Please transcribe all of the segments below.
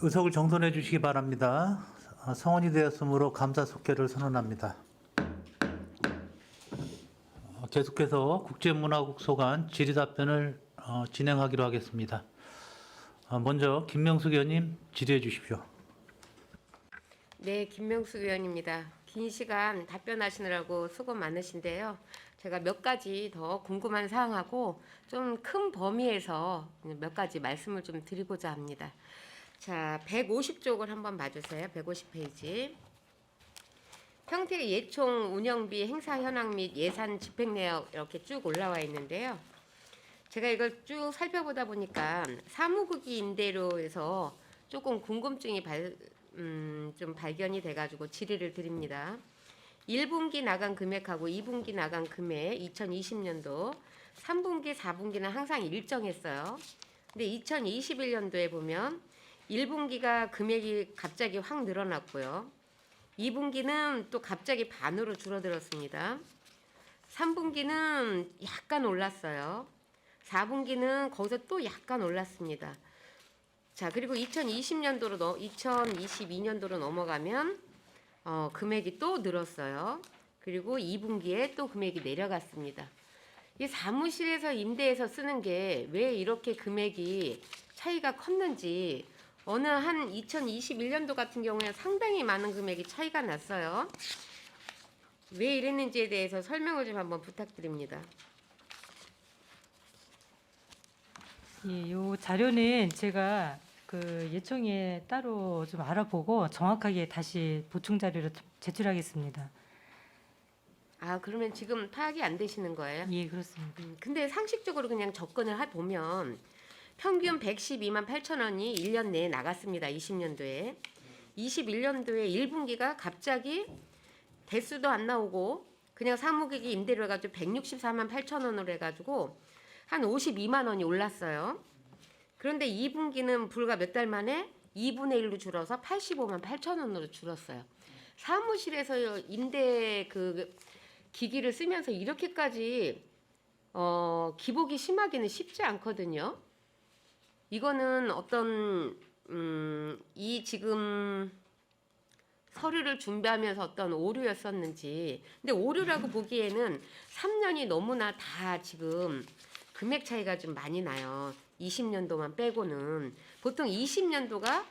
의석을 정돈해 주시기 바랍니다. 성원이 되었으므로 감사 속결을 선언합니다. 계속해서 국제문화국 소관 질의답변을 진행하기로 하겠습니다. 먼저 김명숙 의원님 질의해 주십시오. 네, 김명숙 의원입니다. 긴 시간 답변하시느라고 수고 많으신데요. 제가 몇 가지 더 궁금한 사항하고 좀 큰 범위에서 몇 가지 말씀을 좀 드리고자 합니다. 자, 150쪽을 한번 봐주세요. 150페이지. 평택 예총 운영비 행사 현황 및 예산 집행 내역 이렇게 쭉 올라와 있는데요. 제가 이걸 쭉 살펴보다 보니까 사무국이 임대료에서 조금 궁금증이 좀 발견이 돼가지고 질의를 드립니다. 1분기 나간 금액하고 2분기 나간 금액 2020년도 3분기 4분기는 항상 일정했어요. 근데 2021년도에 보면 1분기가 금액이 갑자기 확 늘어났고요. 2분기는 또 갑자기 반으로 줄어들었습니다. 3분기는 약간 올랐어요. 4분기는 거기서 또 약간 올랐습니다. 자, 그리고 2022년도로 넘어가면 금액이 또 늘었어요. 그리고 2분기에 또 금액이 내려갔습니다. 이 사무실에서 임대해서 쓰는 게 왜 이렇게 금액이 차이가 컸는지 어느 한 2021년도 같은 경우에 상당히 많은 금액이 차이가 났어요. 왜 이랬는지에 대해서 설명을 좀 한번 부탁드립니다. 예, 요 자료는 제가 그 예총에 따로 좀 알아보고 정확하게 다시 보충 자료로 제출하겠습니다. 아, 그러면 지금 파악이 안 되시는 거예요? 예, 그렇습니다. 근데 상식적으로 그냥 접근을 해보면 평균 112만 8천 원이 1년 내에 나갔습니다. 20년도에. 21년도에 1분기가 갑자기 대수도 안 나오고 그냥 사무국이 임대료 해가지고 164만 8천 원으로 해가지고 한 52만 원이 올랐어요. 그런데 2분기는 불과 몇 달 만에 2분의 1로 줄어서 85만 8천 원으로 줄었어요. 사무실에서 임대 그 기기를 쓰면서 이렇게까지 기복이 심하기는 쉽지 않거든요. 이거는 어떤 이 지금 서류를 준비하면서 어떤 오류였었는지, 근데 오류라고 보기에는 3년이 너무나 다 지금 금액 차이가 좀 많이 나요. 20년도만 빼고는. 보통 20년도가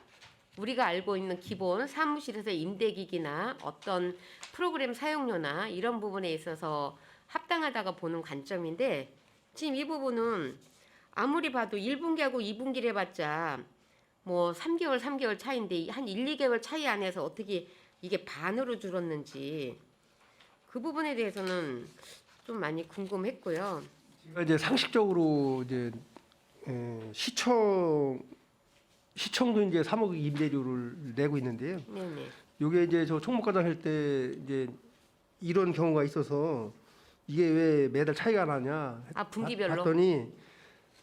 우리가 알고 있는 기본 사무실에서 임대기기나 어떤 프로그램 사용료나 이런 부분에 있어서 합당하다고 보는 관점인데, 지금 이 부분은 아무리 봐도 1분기하고 2분기를 해봤자 뭐 3개월 차이인데 한 1, 2개월 차이 안에서 어떻게 이게 반으로 줄었는지 그 부분에 대해서는 좀 많이 궁금했고요. 제가 이제 상식적으로 이제 시청도 이제 3억 임대료를 내고 있는데요. 네네. 요게 이제 저 총무과장 할 때 이제 이런 경우가 있어서 이게 왜 매달 차이가 나냐 아, 분기별로? 봤더니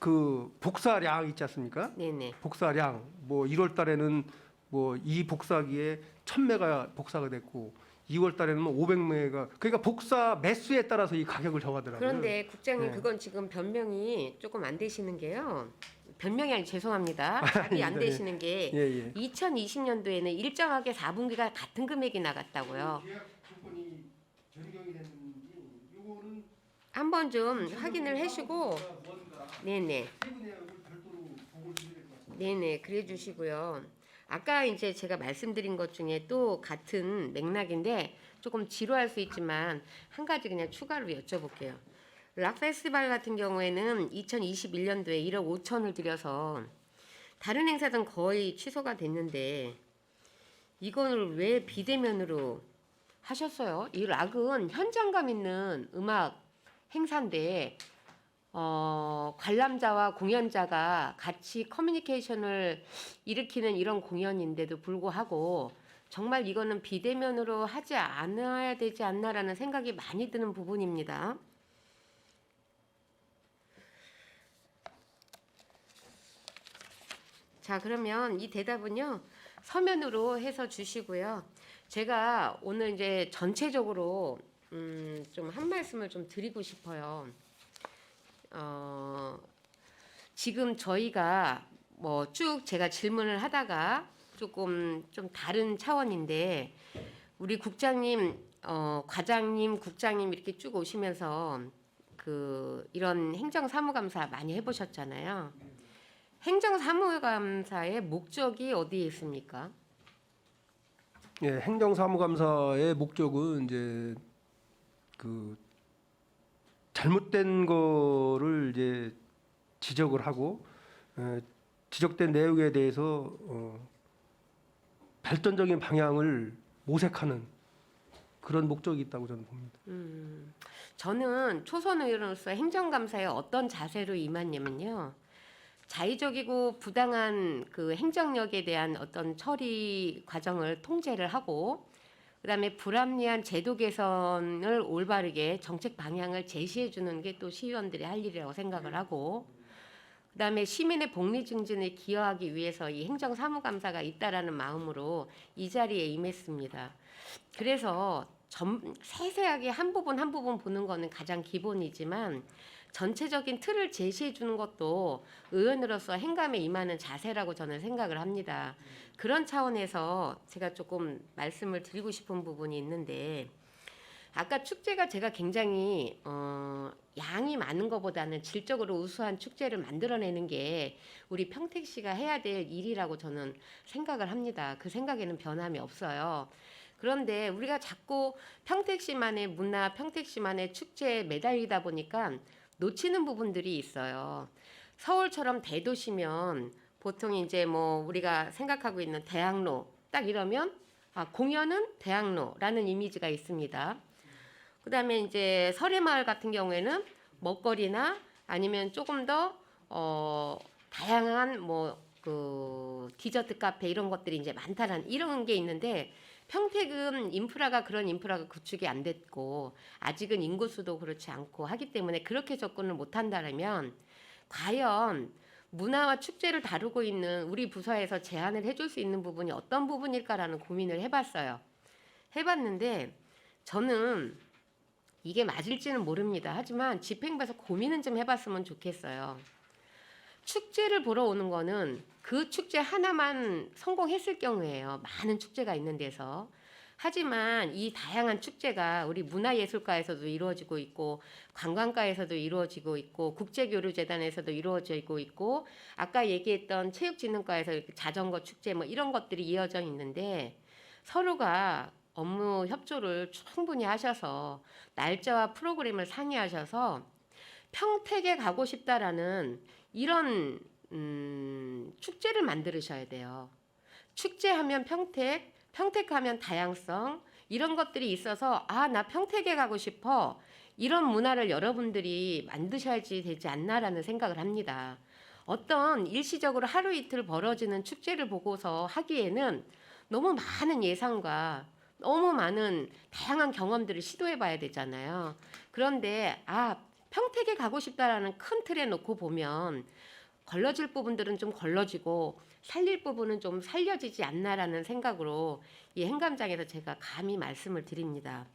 그 복사량 있지 않습니까? 네네. 복사량 뭐 1월 달에는 뭐 이 복사기에 1000매가 복사가 됐고 2월 달에는 500매가 그러니까 복사 매수에 따라서 이 가격을 정하더라고요. 그런데 국장님 네. 그건 지금 변명이 조금 안 되시는 게요. 변명이 아니 죄송합니다. 답이 안 되시는 게 예, 예. 2020년도에는 일정하게 4분기가 같은 금액이 나갔다고요. 계약 조건이 변경이 됐는지 요거는 한번 좀 확인을 해주고 네네. 네네, 그래 주시고요. 아까 이제 제가 말씀드린 것 중에 또 같은 맥락인데 조금 지루할 수 있지만 한 가지 그냥 추가로 여쭤볼게요. 락 페스티벌 같은 경우에는 2021년도에 1억 5천을 들여서 다른 행사들은 거의 취소가 됐는데 이거를 왜 비대면으로 하셨어요? 이 락은 현장감 있는 음악 행사인데 관람자와 공연자가 같이 커뮤니케이션을 일으키는 이런 공연인데도 불구하고 정말 이거는 비대면으로 하지 않아야 되지 않나라는 생각이 많이 드는 부분입니다. 자, 그러면 이 대답은요, 서면으로 해서 주시고요. 제가 오늘 이제 전체적으로 좀 한 말씀을 좀 드리고 싶어요. 지금 저희가 뭐 쭉 제가 질문을 하다가 조금 좀 다른 차원인데 우리 국장님, 과장님, 국장님 이렇게 쭉 오시면서 그 이런 행정사무감사 많이 해보셨잖아요. 행정사무감사의 목적이 어디에 있습니까? 예, 행정사무감사의 목적은 이제 그 잘못된 거를 이제 지적을 하고 지적된 내용에 대해서 발전적인 방향을 모색하는 그런 목적이 있다고 저는 봅니다. 저는 초선 의원으로서 행정감사에 어떤 자세로 임했냐면요. 자의적이고 부당한 그 행정력에 대한 어떤 처리 과정을 통제를 하고 그다음에 불합리한 제도 개선을 올바르게 정책 방향을 제시해 주는 게 또 시의원들이 할 일이라고 생각을 하고 그다음에 시민의 복리 증진에 기여하기 위해서 이 행정사무감사가 있다라는 마음으로 이 자리에 임했습니다. 그래서 세세하게 한 부분 한 부분 보는 거는 가장 기본이지만 전체적인 틀을 제시해 주는 것도 의원으로서 행감에 임하는 자세라고 저는 생각을 합니다. 그런 차원에서 제가 조금 말씀을 드리고 싶은 부분이 있는데 아까 축제가 제가 굉장히 양이 많은 것보다는 질적으로 우수한 축제를 만들어내는 게 우리 평택시가 해야 될 일이라고 저는 생각을 합니다. 그 생각에는 변함이 없어요. 그런데 우리가 자꾸 평택시만의 문화, 평택시만의 축제에 매달리다 보니까 놓치는 부분들이 있어요. 서울처럼 대도시면 보통 이제 뭐 우리가 생각하고 있는 대학로 딱 이러면 공연은 대학로라는 이미지가 있습니다. 그다음에 이제 설해마을 같은 경우에는 먹거리나 아니면 조금 더 다양한 뭐 그 디저트 카페 이런 것들이 이제 많다라는 이런 게 있는데 평택은 인프라가 그런 인프라가 구축이 안 됐고 아직은 인구수도 그렇지 않고 하기 때문에 그렇게 접근을 못 한다면 과연 문화와 축제를 다루고 있는 우리 부서에서 제안을 해줄 수 있는 부분이 어떤 부분일까라는 고민을 해봤어요. 해봤는데 저는 이게 맞을지는 모릅니다. 하지만 집행부에서 고민은 좀 해봤으면 좋겠어요. 축제를 보러 오는 거는 그 축제 하나만 성공했을 경우에요. 많은 축제가 있는 데서. 하지만 이 다양한 축제가 우리 문화예술가에서도 이루어지고 있고 관광가에서도 이루어지고 있고 국제교류재단에서도 이루어지고 있고 아까 얘기했던 체육진흥과에서 이렇게 자전거 축제 뭐 이런 것들이 이어져 있는데 서로가 업무 협조를 충분히 하셔서 날짜와 프로그램을 상의하셔서 평택에 가고 싶다라는 이런 축제를 만들으셔야 돼요. 축제하면 평택, 평택하면 다양성 이런 것들이 있어서 나 평택에 가고 싶어 이런 문화를 여러분들이 만드셔야지 되지 않나라는 생각을 합니다. 어떤 일시적으로 하루 이틀 벌어지는 축제를 보고서 하기에는 너무 많은 예상과 너무 많은 다양한 경험들을 시도해 봐야 되잖아요. 그런데 평택에 가고 싶다라는 큰 틀에 놓고 보면 걸러질 부분들은 좀 걸러지고 살릴 부분은 좀 살려지지 않나라는 생각으로 이 행감장에서 제가 감히 말씀을 드립니다.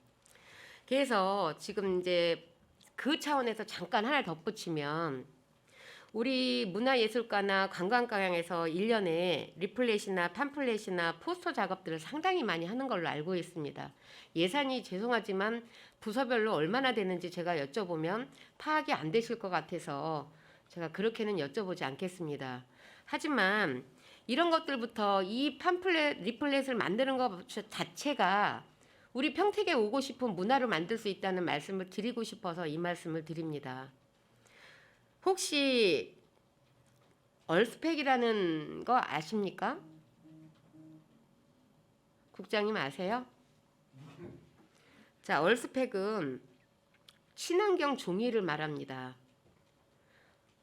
그래서 지금 이제 그 차원에서 잠깐 하나 덧붙이면 우리 문화예술가나 관광가양에서 1년에 리플렛이나 팜플렛이나 포스터 작업들을 상당히 많이 하는 걸로 알고 있습니다. 예산이 죄송하지만 부서별로 얼마나 되는지 제가 여쭤보면 파악이 안 되실 것 같아서 제가 그렇게는 여쭤보지 않겠습니다. 하지만 이런 것들부터 이 팜플렛, 리플렛을 만드는 것 자체가 우리 평택에 오고 싶은 문화를 만들 수 있다는 말씀을 드리고 싶어서 이 말씀을 드립니다. 혹시 얼스펙이라는 거 아십니까? 국장님 아세요? 자, 얼스펙은 친환경 종이를 말합니다.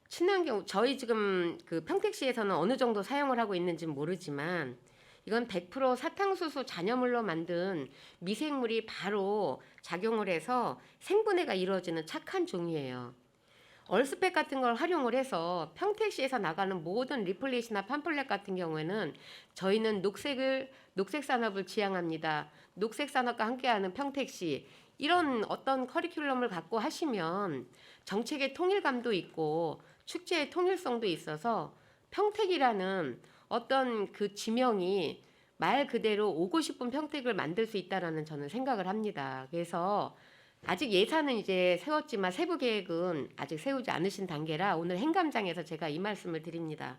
친환경 저희 지금 그 평택시에서는 어느 정도 사용을 하고 있는지는 모르지만 이건 100% 사탕수수 잔여물로 만든 미생물이 바로 작용을 해서 생분해가 이루어지는 착한 종이에요. 얼스펙 같은 걸 활용을 해서 평택시에서 나가는 모든 리플렛이나 팜플렛 같은 경우에는 저희는 녹색 산업을 지향합니다. 녹색 산업과 함께하는 평택시 이런 어떤 커리큘럼을 갖고 하시면 정책의 통일감도 있고 축제의 통일성도 있어서 평택이라는 어떤 그 지명이 말 그대로 오고 싶은 평택을 만들 수 있다라는 저는 생각을 합니다. 그래서 아직 예산은 이제 세웠지만 세부 계획은 아직 세우지 않으신 단계라 오늘 행감장에서 제가 이 말씀을 드립니다.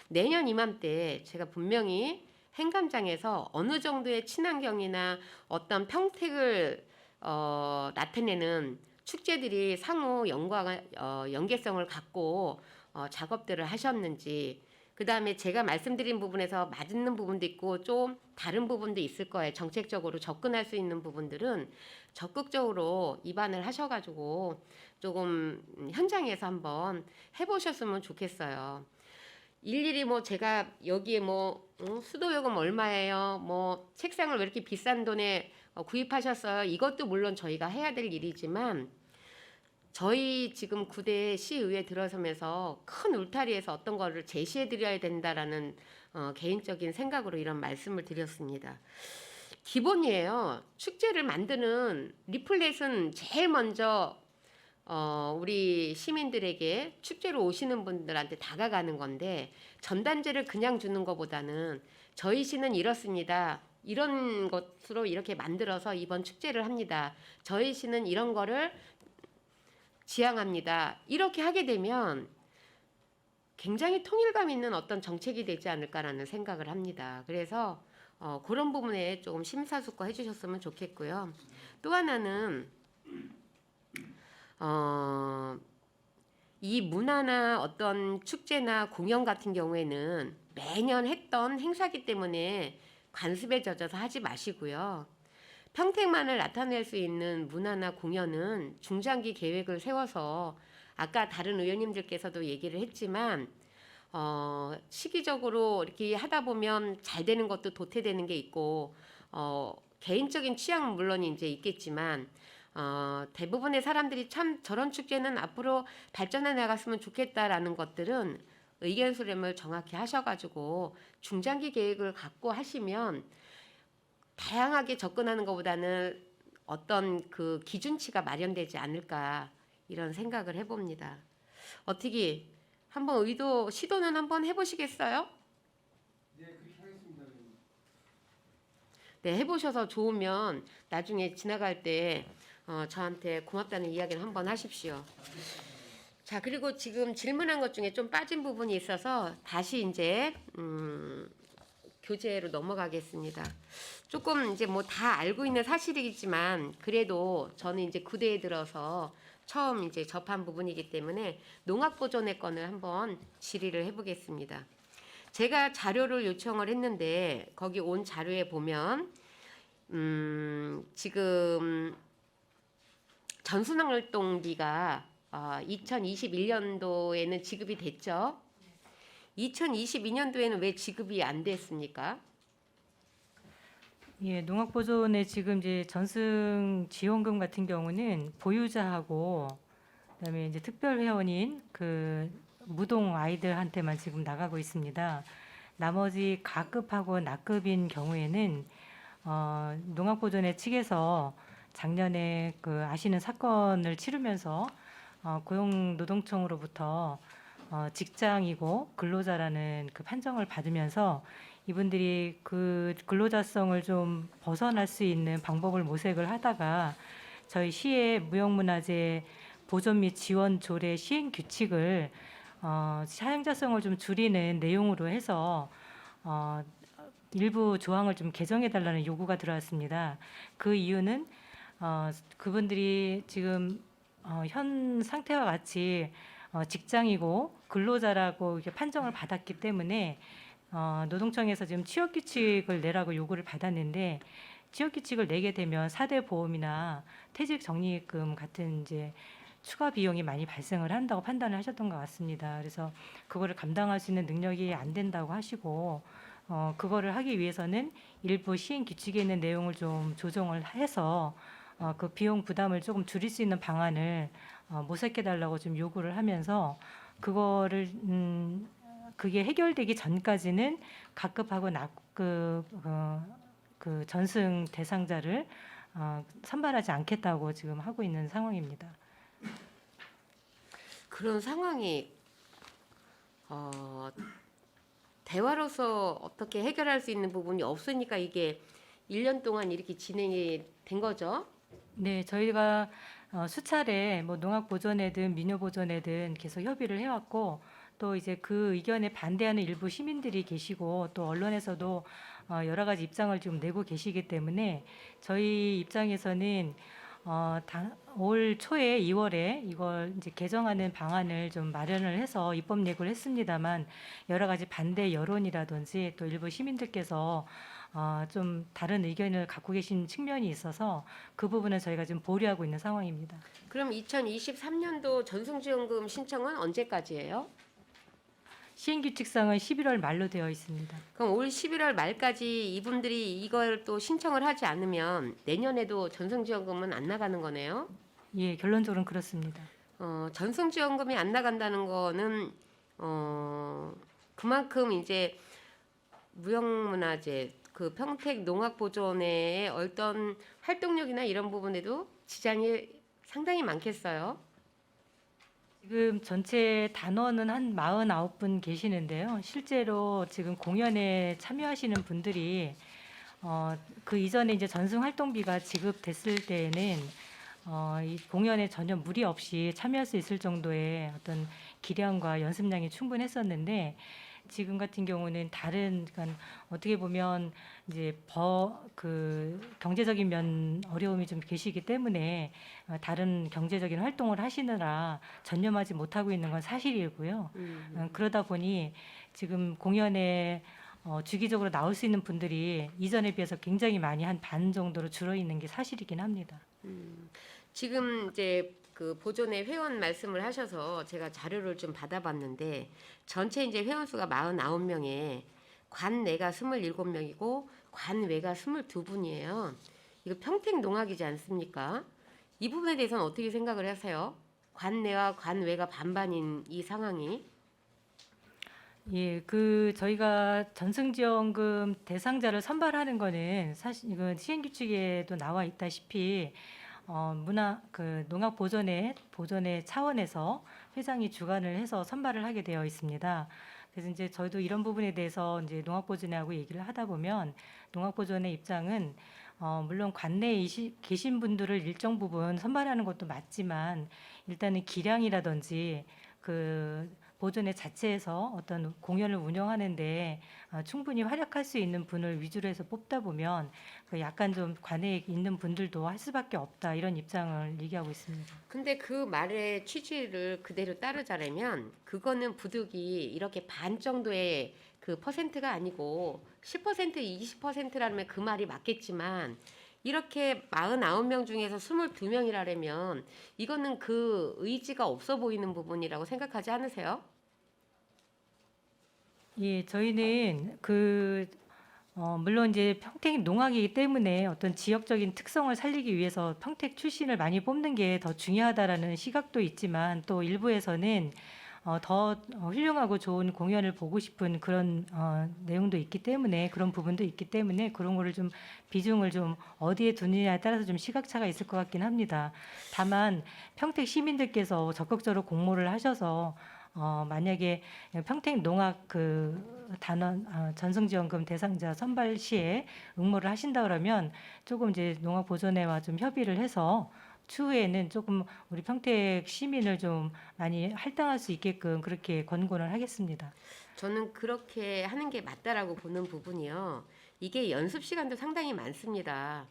내년 이맘때 제가 분명히 행감장에서 어느 정도의 친환경이나 어떤 평택을 나타내는 축제들이 상호 연계성을 갖고 작업들을 하셨는지, 그 다음에 제가 말씀드린 부분에서 맞는 부분도 있고 좀 다른 부분도 있을 거예요. 정책적으로 접근할 수 있는 부분들은 적극적으로 입안을 하셔가지고 조금 현장에서 한번 해보셨으면 좋겠어요. 일일이 뭐 제가 여기에 뭐 수도요금 얼마예요? 뭐 책상을 왜 이렇게 비싼 돈에 구입하셨어요? 이것도 물론 저희가 해야 될 일이지만 저희 지금 9대 시의회 들어서면서 큰 울타리에서 어떤 거를 제시해 드려야 된다라는 개인적인 생각으로 이런 말씀을 드렸습니다. 기본이에요. 축제를 만드는 리플렛은 제일 먼저 우리 시민들에게 축제로 오시는 분들한테 다가가는 건데, 전단지를 그냥 주는 것보다는 저희 시는 이렇습니다. 이런 것으로 이렇게 만들어서 이번 축제를 합니다. 저희 시는 이런 거를 지향합니다. 이렇게 하게 되면 굉장히 통일감 있는 어떤 정책이 되지 않을까라는 생각을 합니다. 그래서 그런 부분에 조금 심사숙고 해주셨으면 좋겠고요. 또 하나는 이 문화나 어떤 축제나 공연 같은 경우에는 매년 했던 행사기 때문에 관습에 젖어서 하지 마시고요. 평택만을 나타낼 수 있는 문화나 공연은 중장기 계획을 세워서 아까 다른 의원님들께서도 얘기를 했지만 시기적으로 이렇게 하다 보면 잘 되는 것도 도태되는 게 있고 개인적인 취향은 물론 이제 있겠지만 대부분의 사람들이 참 저런 축제는 앞으로 발전해 나갔으면 좋겠다라는 것들은 의견 수렴을 정확히 하셔가지고 중장기 계획을 갖고 하시면 다양하게 접근하는 것보다는 어떤 그 기준치가 마련되지 않을까 이런 생각을 해봅니다. 어떻게 한번 시도는 한번 해보시겠어요? 네, 그렇게 하겠습니다. 네, 해보셔서 좋으면 나중에 지나갈 때 저한테 고맙다는 이야기를 한번 하십시오. 자, 그리고 지금 질문한 것 중에 좀 빠진 부분이 있어서 다시 이제 교재로 넘어가겠습니다. 조금 이제 뭐 다 알고 있는 사실이지만 그래도 저는 이제 9대에 들어서 처음 이제 접한 부분이기 때문에 농악보존의 건을 한번 질의를 해보겠습니다. 제가 자료를 요청을 했는데 거기 온 자료에 보면 지금 전순활동비가 2021년도에는 지급이 됐죠. 2022년도에는 왜 지급이 안 됐습니까? 예, 농악보존의 지금 이제 전승 지원금 같은 경우는 보유자하고 그다음에 이제 특별 회원인 그 무동 아이들한테만 지금 나가고 있습니다. 나머지 가급하고 낙급인 경우에는 농악보존의 측에서 작년에 그 아시는 사건을 치르면서 고용노동청으로부터 직장이고 근로자라는 그 판정을 받으면서 이분들이 그 근로자성을 좀 벗어날 수 있는 방법을 모색을 하다가 저희 시의 무형문화재 보존 및 지원 조례 시행 규칙을 사용자성을 좀 줄이는 내용으로 해서 일부 조항을 좀 개정해 달라는 요구가 들어왔습니다. 그 이유는 그분들이 지금 현 상태와 같이 직장이고 근로자라고 이렇게 판정을 받았기 때문에 노동청에서 지금 취업 규칙을 내라고 요구를 받았는데 취업 규칙을 내게 되면 4대 보험이나 퇴직 적립금 같은 이제 추가 비용이 많이 발생을 한다고 판단을 하셨던 것 같습니다. 그래서 그거를 감당할 수 있는 능력이 안 된다고 하시고 그거를 하기 위해서는 일부 시행 규칙에 있는 내용을 좀 조정을 해서 그 비용 부담을 조금 줄일 수 있는 방안을 모색해 달라고 좀 요구를 하면서 그거를 그게 해결되기 전까지는 각급하고 낙급 그 전승 대상자를 선발하지 않겠다고 지금 하고 있는 상황입니다. 그런 상황이 대화로서 어떻게 해결할 수 있는 부분이 없으니까 이게 1년 동안 이렇게 진행이 된 거죠. 네, 저희가 수차례 뭐 농악보전회든 민요보전회든 계속 협의를 해왔고 또 이제 그 의견에 반대하는 일부 시민들이 계시고 또 언론에서도 여러 가지 입장을 좀 내고 계시기 때문에 저희 입장에서는 올 초에 2월에 이걸 이제 개정하는 방안을 좀 마련을 해서 입법 예고를 했습니다만 여러 가지 반대 여론이라든지 또 일부 시민들께서 좀 다른 의견을 갖고 계신 측면이 있어서 그 부분은 저희가 지금 보류하고 있는 상황입니다. 그럼 2023년도 전승지원금 신청은 언제까지예요? 시행규칙상은 11월 말로 되어 있습니다. 그럼 올 11월 말까지 이분들이 이걸 또 신청을 하지 않으면 내년에도 전승지원금은 안 나가는 거네요. 예, 결론적으로는 그렇습니다. 전승지원금이 안 나간다는 거는 그만큼 이제 무형문화재 그 평택 농악보존회의 어떤 활동력이나 이런 부분에도 지장이 상당히 많겠어요. 지금 전체 단원은 한 49분 계시는데요. 실제로 지금 공연에 참여하시는 분들이 그 이전에 이제 전승 활동비가 지급됐을 때에는 이 공연에 전혀 무리 없이 참여할 수 있을 정도의 어떤 기량과 연습량이 충분했었는데 지금 같은 경우는 다른 그러니까 어떻게 보면 이제 그 경제적인 면 어려움이 좀 계시기 때문에 다른 경제적인 활동을 하시느라 전념하지 못하고 있는 건 사실이고요. 그러다 보니 지금 공연에 주기적으로 나올 수 있는 분들이 이전에 비해서 굉장히 많이 한 반 정도로 줄어 있는 게 사실이긴 합니다. 지금 이제 그 보존회 회원 말씀을 하셔서 제가 자료를 좀 받아봤는데 전체 이제 회원 수가 49명에 관내가 27명이고 관외가 22분이에요. 이거 평택 농악이지 않습니까? 이 부분에 대해서는 어떻게 생각을 하세요? 관내와 관외가 반반인 이 상황이. 예, 그 저희가 전승지원금 대상자를 선발하는 거는 사실 이건 시행규칙에도 나와 있다시피 농악보존회 차원에서 회장이 주관을 해서 선발을 하게 되어 있습니다. 그래서 이제 저희도 이런 부분에 대해서 이제 농악보존회하고 얘기를 하다 보면 농악보존회 입장은 물론 관내에 계신 분들을 일정 부분 선발하는 것도 맞지만 일단은 기량이라든지 그 보존회 자체에서 어떤 공연을 운영하는데 충분히 활약할 수 있는 분을 위주로 해서 뽑다 보면 그 약간 좀 관내에 있는 분들도 할 수밖에 없다 이런 입장을 얘기하고 있습니다. 근데 그 말의 취지를 그대로 따르자면 그거는 부득이 이렇게 반 정도의 그 퍼센트가 아니고 10% 20%라면 그 말이 맞겠지만 이렇게 49명 중에서 22명이라면 이거는 그 의지가 없어 보이는 부분이라고 생각하지 않으세요? 예, 저희는 물론 이제 평택 농악이기 때문에 어떤 지역적인 특성을 살리기 위해서 평택 출신을 많이 뽑는 게 더 중요하다라는 시각도 있지만 또 일부에서는 더 훌륭하고 좋은 공연을 보고 싶은 그런 내용도 있기 때문에 그런 부분도 있기 때문에 그런 거를 좀 비중을 좀 어디에 두느냐에 따라서 좀 시각차가 있을 것 같긴 합니다. 다만 평택 시민들께서 적극적으로 공모를 하셔서 만약에 평택 농악 단원 전승지원금 대상자 선발 시에 응모를 하신다 그러면 조금 이제 농악보존회와 좀 협의를 해서 추후에는 조금 우리 평택 시민을 좀 많이 할당할 수 있게끔 그렇게 권고를 하겠습니다. 저는 그렇게 하는 게 맞다라고 보는 부분이요. 이게 연습 시간도 상당히 많습니다.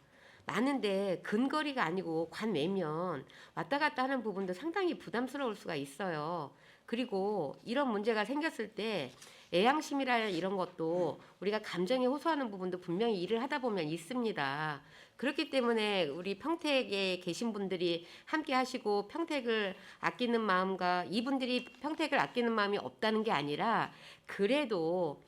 많은데 근거리가 아니고 관외면 왔다 갔다 하는 부분도 상당히 부담스러울 수가 있어요. 그리고 이런 문제가 생겼을 때 애양심이라 이런 것도 우리가 감정에 호소하는 부분도 분명히 일을 하다 보면 있습니다. 그렇기 때문에 우리 평택에 계신 분들이 함께 하시고 평택을 아끼는 마음과 이분들이 평택을 아끼는 마음이 없다는 게 아니라 그래도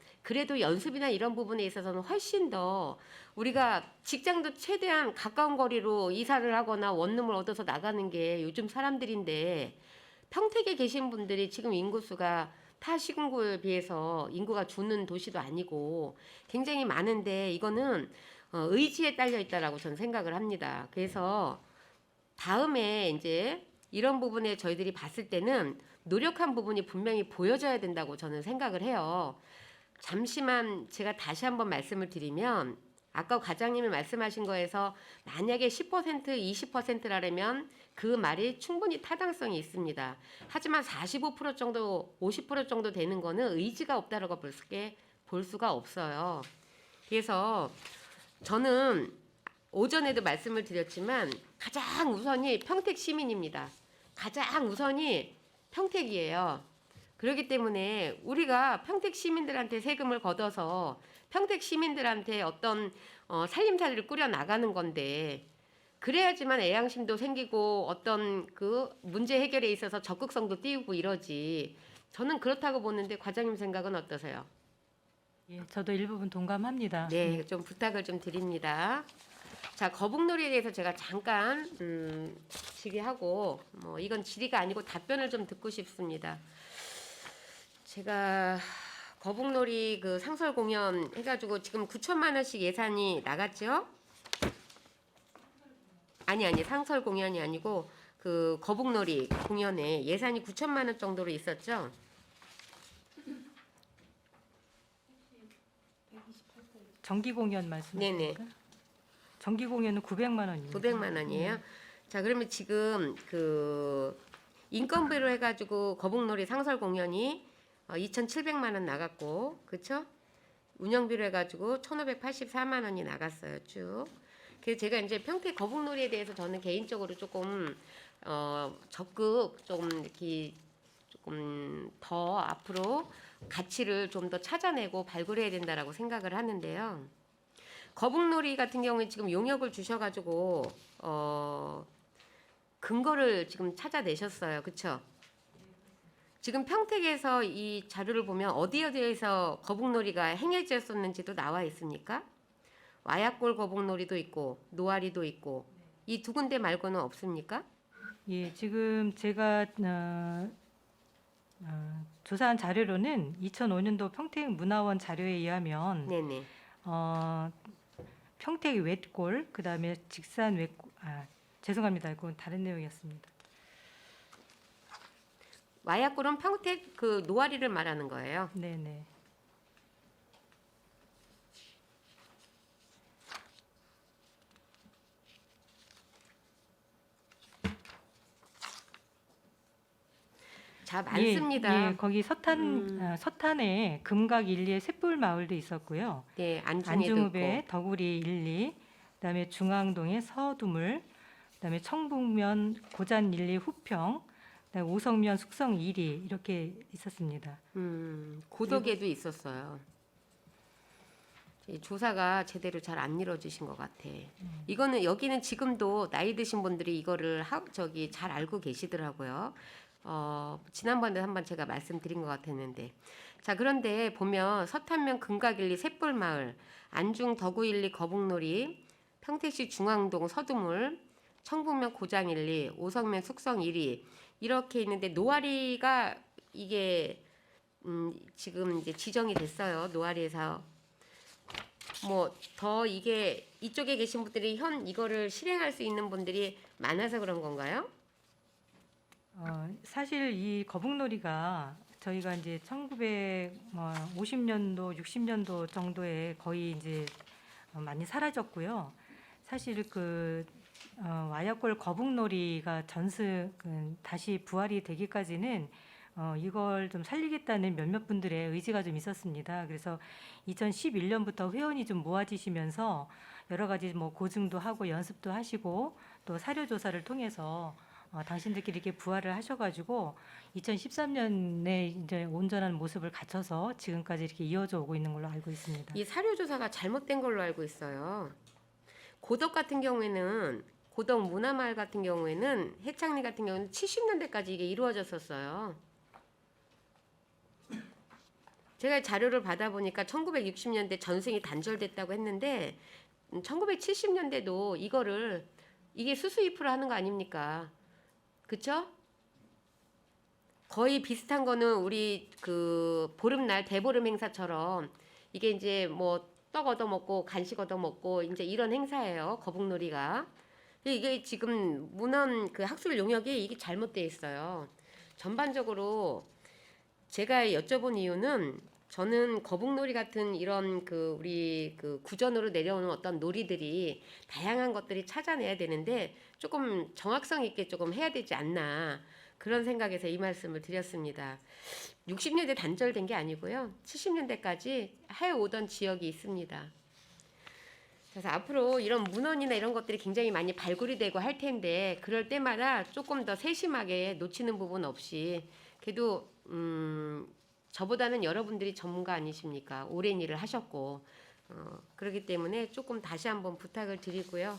연습이나 이런 부분에 있어서는 훨씬 더 우리가 직장도 최대한 가까운 거리로 이사를 하거나 원룸을 얻어서 나가는 게 요즘 사람들인데 평택에 계신 분들이 지금 인구수가 타 시군구에 비해서 인구가 주는 도시도 아니고 굉장히 많은데 이거는 의지에 딸려 있다라고 저는 생각을 합니다. 그래서 다음에 이제 이런 부분에 저희들이 봤을 때는 노력한 부분이 분명히 보여져야 된다고 저는 생각을 해요. 잠시만 제가 다시 한번 말씀을 드리면 아까 과장님이 말씀하신 거에서 만약에 10% 20%라면 그 말이 충분히 타당성이 있습니다. 하지만 45% 정도 50% 정도 되는 거는 의지가 없다라고 볼 수가 없어요. 그래서 저는 오전에도 말씀을 드렸지만 가장 우선이 평택 시민입니다. 가장 우선이 평택이에요. 그렇기 때문에 우리가 평택 시민들한테 세금을 걷어서 평택 시민들한테 어떤 살림살이를 꾸려 나가는 건데 그래야지만 애양심도 생기고 어떤 그 문제 해결에 있어서 적극성도 띄우고 이러지. 저는 그렇다고 보는데 과장님 생각은 어떠세요? 예, 저도 일부분 동감합니다. 네, 좀 부탁을 좀 드립니다. 자, 거북놀이에 대해서 제가 잠깐 질의하고 뭐 이건 질의가 아니고 답변을 좀 듣고 싶습니다. 제가 거북놀이 그 상설 공연 해가지고 지금 9천만 원씩 예산이 나갔죠? 아니 상설 공연이 아니고 그 거북놀이 공연에 예산이 9천만 원 정도로 있었죠? 정기 공연 말씀하십니까? 정기 공연은 900만 원입니다. 900만 원이에요. 자, 그러면 지금 그 인건비로 해가지고 거북놀이 상설 공연이 2,700만 원 나갔고, 그렇죠? 운영비로 해가지고 1,584만 원이 나갔어요, 쭉. 그래서 제가 이제 평택 거북놀이에 대해서 저는 개인적으로 조금 적극 좀 이렇게 조금 더 앞으로 가치를 좀 더 찾아내고 발굴해야 된다라고 생각을 하는데요. 거북놀이 같은 경우에 지금 용역을 주셔가지고 근거를 지금 찾아내셨어요, 그렇죠? 지금 평택에서 이 자료를 보면 어디에서 거북놀이가 행해졌었는지도 나와 있습니까? 와약골 거북놀이도 있고 노아리도 있고 이 두 군데 말고는 없습니까? 예, 지금 제가 조사한 자료로는 2005년도 평택문화원 자료에 의하면 네네. 평택 웻골, 그다음에 직산 웻골, 죄송합니다. 이건 다른 내용이었습니다. 와약골은 평택 그 노아리를 말하는 거예요. 네네. 자, 많습니다. 예, 거기 서탄에 금각 1, 2에 셋불 마을도 있었고요. 네, 안중에도 안중읍에 있고. 덕우리 1, 2, 그다음에 중앙동에 서두물, 그다음에 청북면 고잔 1, 2 후평, 그다음에 오성면 숙성 1이 이렇게 있었습니다. 고덕에도 있었어요. 이 조사가 제대로 잘 안 이루어지신 것 같아. 이거는 여기는 지금도 나이 드신 분들이 이거를 잘 알고 계시더라고요. 지난번에 한번 제가 말씀드린 것 같았는데. 자, 그런데 보면 서탄면 금각일리 셋불마을, 안중 덕우일리 거북놀이, 평택시 중앙동 서두물, 청북면 고장일리, 오성면 숙성 1위 이렇게 있는데 노아리가 이게 지금 이제 지정이 됐어요. 노아리에서 뭐 더 이게 이쪽에 계신 분들이 이거를 실행할 수 있는 분들이 많아서 그런 건가요? 사실 이 거북놀이가 저희가 이제 1950년도, 60년도 정도에 거의 이제 많이 사라졌고요. 사실 와약골 거북놀이가 다시 부활이 되기까지는 이걸 좀 살리겠다는 몇몇 분들의 의지가 좀 있었습니다. 그래서 2011년부터 회원이 좀 모아지시면서 여러 가지 뭐 고증도 하고 연습도 하시고 또 사료 조사를 통해서 당신들끼리 이렇게 부활을 하셔가지고 2013년에 이제 온전한 모습을 갖춰서 지금까지 이렇게 이어져 오고 있는 걸로 알고 있습니다. 이 사료 조사가 잘못된 걸로 알고 있어요. 고덕 같은 경우에는 고덕 문화마을 같은 경우에는 해창리 같은 경우는 70년대까지 이게 이루어졌었어요. 제가 자료를 받아보니까 1960년대 전승이 단절됐다고 했는데 1970년대도 이게 수수입으로 하는 거 아닙니까? 그쵸? 거의 비슷한 거는 우리 그 보름날 대보름 행사처럼 이게 이제 뭐 떡 얻어먹고 간식 얻어먹고 이제 이런 행사예요. 거북놀이가. 이게 지금 문헌 그 학술 용역이 이게 잘못돼 있어요. 전반적으로 제가 여쭤본 이유는 저는 거북놀이 같은 이런 그 우리 그 구전으로 내려오는 어떤 놀이들이 다양한 것들이 찾아내야 되는데 조금 정확성 있게 조금 해야 되지 않나 그런 생각에서 이 말씀을 드렸습니다. 60년대 단절된 게 아니고요. 70년대까지 해오던 지역이 있습니다. 그래서 앞으로 이런 문헌이나 이런 것들이 굉장히 많이 발굴이 되고 할 텐데 그럴 때마다 조금 더 세심하게 놓치는 부분 없이 그래도 저보다는 여러분들이 전문가 아니십니까? 오랜 일을 하셨고 그렇기 때문에 조금 다시 한번 부탁을 드리고요.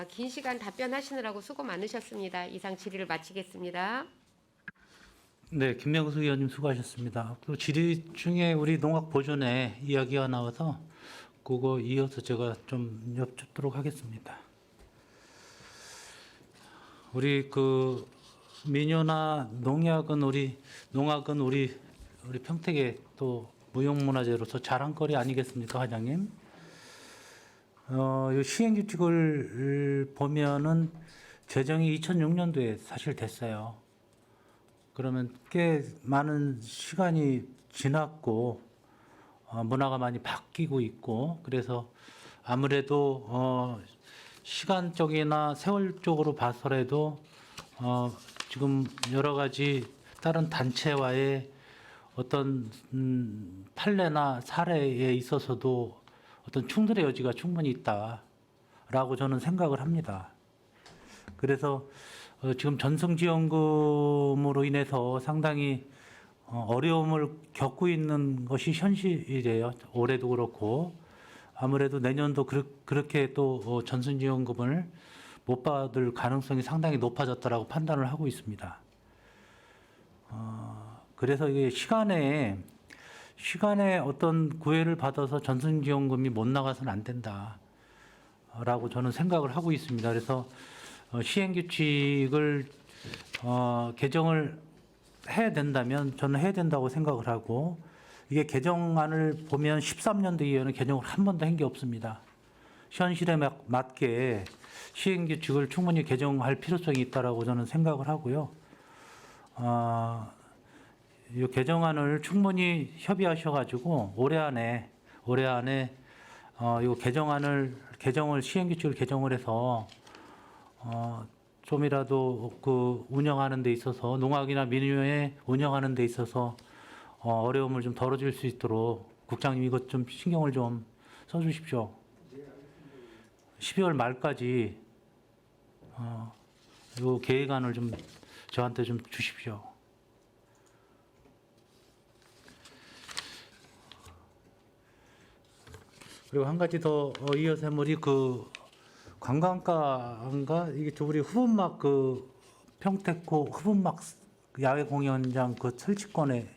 긴 시간 답변하시느라고 수고 많으셨습니다. 이상 질의를 마치겠습니다. 네, 김명수 의원님 수고하셨습니다. 그 질의 중에 우리 농악 보존의 이야기가 나와서 그거 이어서 제가 좀 여쭙도록 하겠습니다. 우리 그 민요나 농약은 농악은 우리 평택의 또 무형문화재로서 자랑거리 아니겠습니까, 회장님? 이 시행규칙을 보면은 제정이 2006년도에 사실 됐어요. 그러면 꽤 많은 시간이 지났고 문화가 많이 바뀌고 있고 그래서 아무래도 시간적이나 세월적으로 봐서라도 지금 여러 가지 다른 단체와의 어떤 판례나 사례에 있어서도 어떤 충돌의 여지가 충분히 있다라고 저는 생각을 합니다. 그래서 지금 전승지원금으로 인해서 상당히 어려움을 겪고 있는 것이 현실이래요. 올해도 그렇고 아무래도 내년도 그렇게 또 전승지원금을 못 받을 가능성이 상당히 높아졌다라고 판단을 하고 있습니다. 그래서 이게 시간에 어떤 구애를 받아서 전승지원금이 못 나가서는 안 된다라고 저는 생각을 하고 있습니다. 그래서 시행규칙을 개정을 해야 된다면 저는 해야 된다고 생각을 하고 이게 개정안을 보면 13년도 이후에는 개정을 한 번도 한 게 없습니다. 현실에 맞게 시행규칙을 충분히 개정할 필요성이 있다라고 저는 생각을 하고요. 이 개정안을 충분히 협의하셔가지고 올해 안에 이 개정을 시행규칙을 개정을 해서 좀이라도 그 운영하는 데 있어서 농악이나 민요에 운영하는 데 있어서 어려움을 좀 덜어줄 수 있도록 국장님 이것 좀 신경을 좀 써주십시오. 12월 말까지 이 계획안을 좀 저한테 좀 주십시오. 그리고 한 가지 더 이어서 우리 그 관광가인가 이게 우리 흡음막 그 평택호 흡음막 야외 공연장 그 설치권에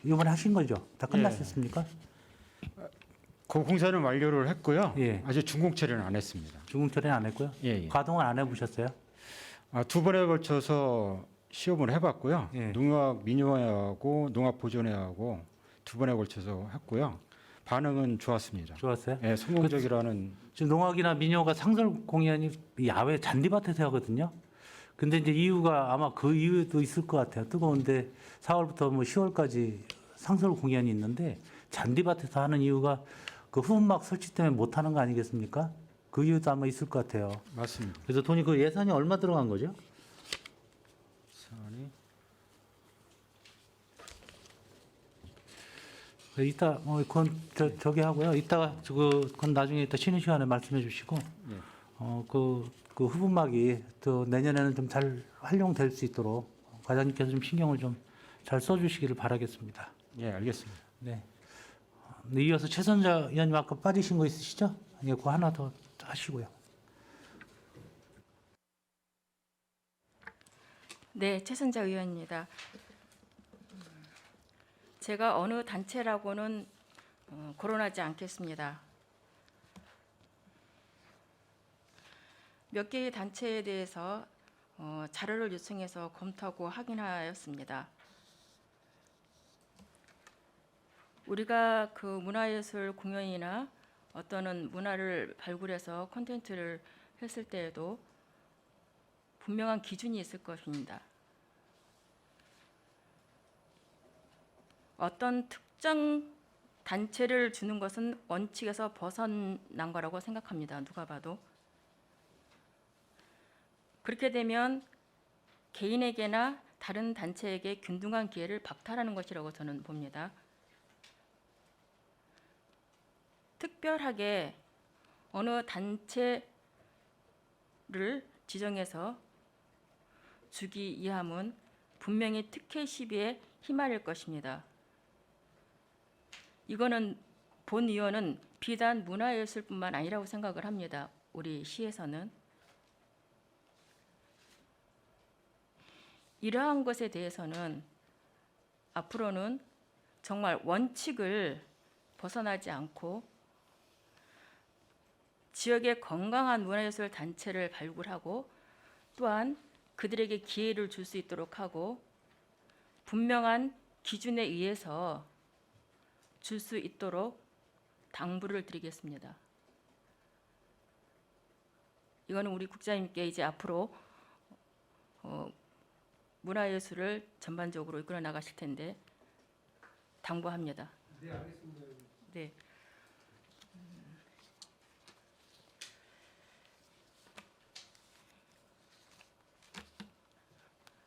이번에 하신 거죠? 다 끝났었습니까? 그 공사는 완료를 했고요. 예. 아직 준공 처리는 안 했습니다. 중공 처리는 안 했고요. 예, 예. 가동은 안 해보셨어요? 두 번에 걸쳐서 시험을 해봤고요. 예. 농악 민요회하고 농악 보존회하고 두 번에 걸쳐서 했고요. 반응은 좋았습니다. 좋았어요? 예, 성공적이라는. 지금 농악이나 민요가 상설 공연이 야외 잔디밭에서 하거든요. 근데 이제 이유가 아마 그 이유도 있을 것 같아요. 뜨거운데 4월부터 뭐 10월까지 상설 공연이 있는데 잔디밭에서 하는 이유가 그 흡음막 설치 때문에 못 하는 거 아니겠습니까? 그 이유도 아마 있을 것 같아요. 맞습니다. 그래서 돈이 그 예산이 얼마 들어간 거죠? 사안이 이따 그건 저기 하고요. 이따가 그건 나중에 이따 쉬는 시간에 말씀해 주시고 네. 그 흡음막이 또 내년에는 좀 잘 활용될 수 있도록 과장님께서 좀 신경을 좀 잘 써주시기를 바라겠습니다. 예, 알겠습니다. 네. 이어서 최선자 의원님 아까 빠지신 거 있으시죠? 예, 그거 하나 더 하시고요. 네, 최선자 의원입니다. 제가 어느 단체라고는 거론하지 않겠습니다. 몇 개의 단체에 대해서 자료를 요청해서 검토하고 확인하였습니다. 우리가 그 문화예술 공연이나 어떤 문화를 발굴해서 콘텐츠를 했을 때에도 분명한 기준이 있을 것입니다. 어떤 특정 단체를 주는 것은 원칙에서 벗어난 거라고 생각합니다. 누가 봐도. 그렇게 되면 개인에게나 다른 단체에게 균등한 기회를 박탈하는 것이라고 저는 봅니다. 특별하게 어느 단체를 지정해서 주기 이함은 분명히 특혜 시비에 휘말릴 것입니다. 이거는 본 의원은 비단 문화예술뿐만 아니라고 생각을 합니다. 우리 시에서는. 이러한 것에 대해서는 앞으로는 정말 원칙을 벗어나지 않고 지역의 건강한 문화예술 단체를 발굴하고 또한 그들에게 기회를 줄 수 있도록 하고 분명한 기준에 의해서 줄 수 있도록 당부를 드리겠습니다. 이거는 우리 국장님께 이제 앞으로 문화예술을 전반적으로 이끌어 나가실 텐데 당부합니다. 네, 알겠습니다. 네.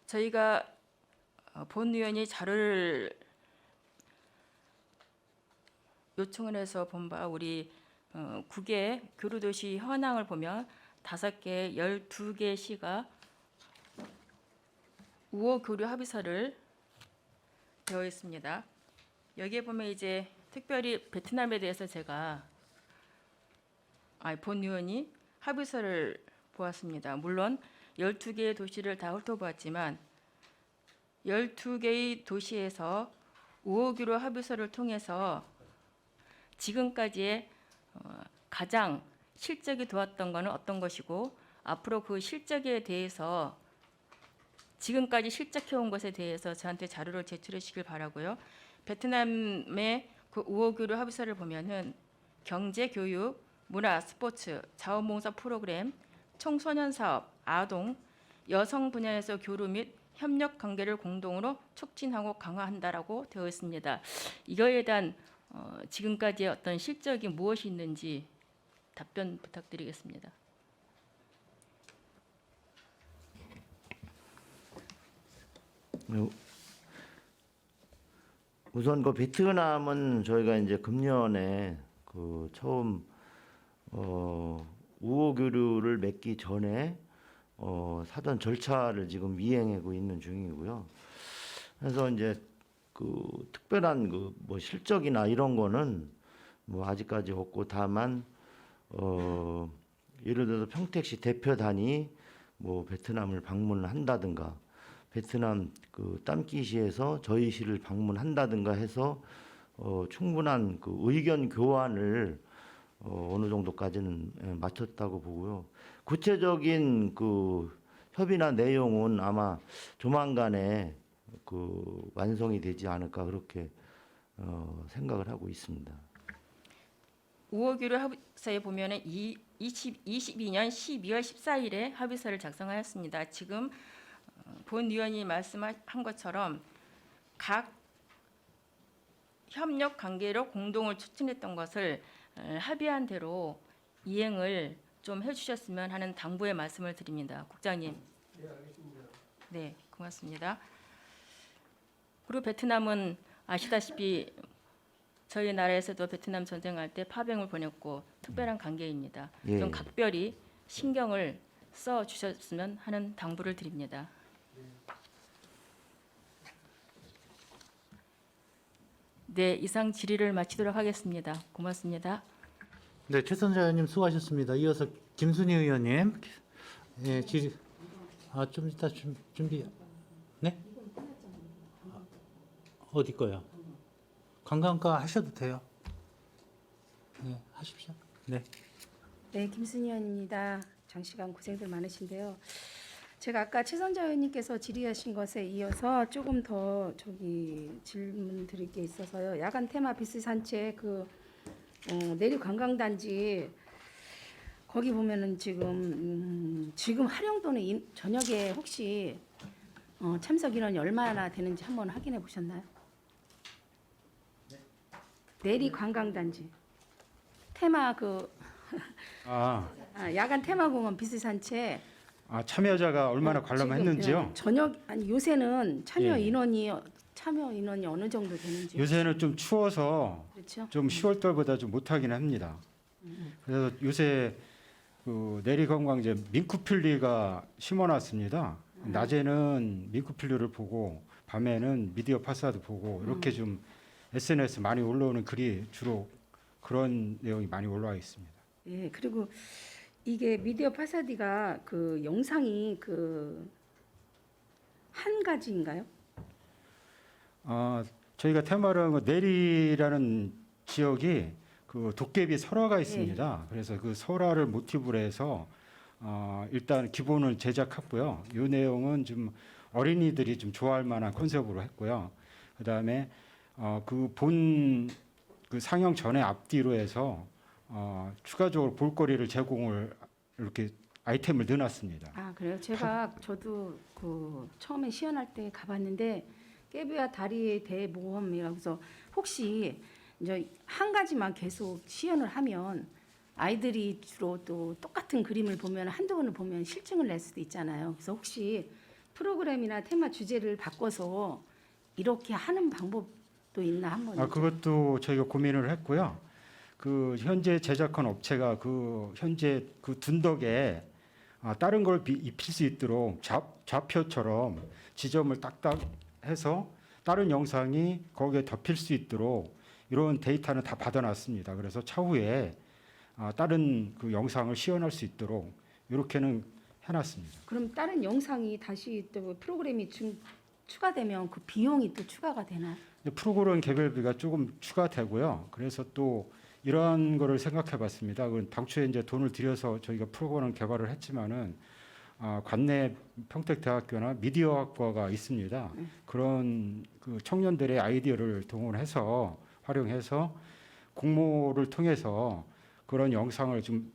저희가 본 의원이 자료를 요청을 해서 본 바 우리 9개 교류도시 현황을 보면 5개, 12개 시가 우호 교류 합의서를 되어 있습니다. 여기에 보면 이제 특별히 베트남에 대해서 제가 본 의원이 합의서를 보았습니다. 물론 12개의 도시를 다 훑어보았지만 12개의 도시에서 우호교류 합의서를 통해서 지금까지의 가장 실적이 좋았던 것은 어떤 것이고 앞으로 그 실적에 대해서 지금까지 실적해온 것에 대해서 저한테 자료를 제출해 주시길 바라고요. 베트남의 그 우호교류 합의서를 보면은 경제, 교육, 문화, 스포츠, 자원봉사 프로그램, 청소년 사업, 아동, 여성 분야에서 교류 및 협력 관계를 공동으로 촉진하고 강화한다라고 되어 있습니다. 이거에 대한 지금까지의 어떤 실적이 무엇이 있는지 답변 부탁드리겠습니다. 우선 그 베트남은 저희가 이제 금년에 그 처음 우호 교류를 맺기 전에 사전 절차를 지금 이행하고 있는 중이고요. 그래서 이제 그 특별한 그 뭐 실적이나 이런 거는 뭐 아직까지 없고 다만 예를 들어서 평택시 대표단이 뭐 베트남을 방문한다든가 베트남 그 땀끼시에서 저희 시를 방문한다든가 해서 충분한 그 의견 교환을 어느 정도까지는 마쳤다고 보고요. 구체적인 그 협의나 내용은 아마 조만간에 그 완성이 되지 않을까 그렇게 생각을 하고 있습니다. 우호교류 합의서에 보면은 22년 12월 14일에 합의서를 작성하였습니다. 지금 본 의원이 말씀한 것처럼 각 협력 관계로 공동을 추진했던 것을 합의한 대로 이행을 좀 해주셨으면 하는 당부의 말씀을 드립니다. 국장님. 네, 알겠습니다. 네, 고맙습니다. 그리고 베트남은 아시다시피 저희 나라에서도 베트남 전쟁할 때 파병을 보냈고 특별한 관계입니다. 예. 좀 각별히 신경을 써 주셨으면 하는 당부를 드립니다. 네, 이상 질의를 마치도록 하겠습니다. 고맙습니다. 네, 최선자 의원님 수고하셨습니다. 이어서 김순희 의원님, 예, 질의. 좀 이따 준비. 네? 어디 거요? 관광가 하셔도 돼요. 네, 하십시오. 네. 네, 김순희 의원입니다. 장시간 고생들 많으신데요. 제가 아까 최선자 의원님께서 질의하신 것에 이어서 조금 더 질문 드릴 게 있어서요. 야간 테마 비스 산책 내륙 관광단지 거기 보면은 지금 활용도는 저녁에 혹시 참석 인원이 얼마나 되는지 한번 확인해 보셨나요? 내리 관광단지 테마 아, 야간 테마공원 비스산책 참여자가 얼마나 지금, 관람했는지요? 저녁 아니 요새는 참여 예. 인원이 어느 정도 되는지 요새는 좀 추워서 그렇죠? 좀 10월 달보다 좀 못하긴 합니다. 그래서 요새 그 내리관광제 민쿠필리가 심어놨습니다. 낮에는 민쿠필리를 보고 밤에는 미디어 파사드 보고 이렇게 좀 SNS 많이 올라오는 글이 주로 그런 내용이 많이 올라와 있습니다. 예, 그리고 이게 미디어 파사디가 그 영상이 한 가지인가요? 저희가 테마를 내리라는 지역이 그 도깨비 설화가 있습니다. 그래서 그 설화를 모티브로 해서 일단 기본을 제작했고요. 이 내용은 좀 어린이들이 좀 좋아할 만한 컨셉으로 했고요. 그다음에 그 상영 전에 앞뒤로 해서 추가적으로 볼거리를 제공을 이렇게 아이템을 넣어놨습니다. 아, 그래요? 저도 그 처음에 시연할 때 가봤는데 깨비와 다리의 대모험이라고 해서 혹시 이제 한 가지만 계속 시연을 하면 아이들이 주로 또 똑같은 그림을 보면 한두 번을 보면 실증을 낼 수도 있잖아요. 그래서 혹시 프로그램이나 테마 주제를 바꿔서 이렇게 하는 방법도 있나 한번 그것도 저희가 고민을 했고요. 그 현재 제작한 업체가 그 현재 그 둔덕에 다른 걸 입힐 수 있도록 좌표처럼 지점을 딱딱 해서 다른 영상이 거기에 덮일 수 있도록 이런 데이터는 다 받아놨습니다. 그래서 차후에 다른 그 영상을 시연할 수 있도록 이렇게는 해놨습니다. 그럼 다른 영상이 다시 또 프로그램이 추가되면 그 비용이 또 추가가 되나요? 근데 프로그램 개별비가 조금 추가되고요. 그래서 또 이러한 거를 생각해봤습니다. 당초에 이제 돈을 들여서 저희가 프로그램 개발을 했지만은 관내 평택대학교나 미디어학과가 있습니다. 그런 그 청년들의 아이디어를 동원해서 활용해서 공모를 통해서 그런 영상을 좀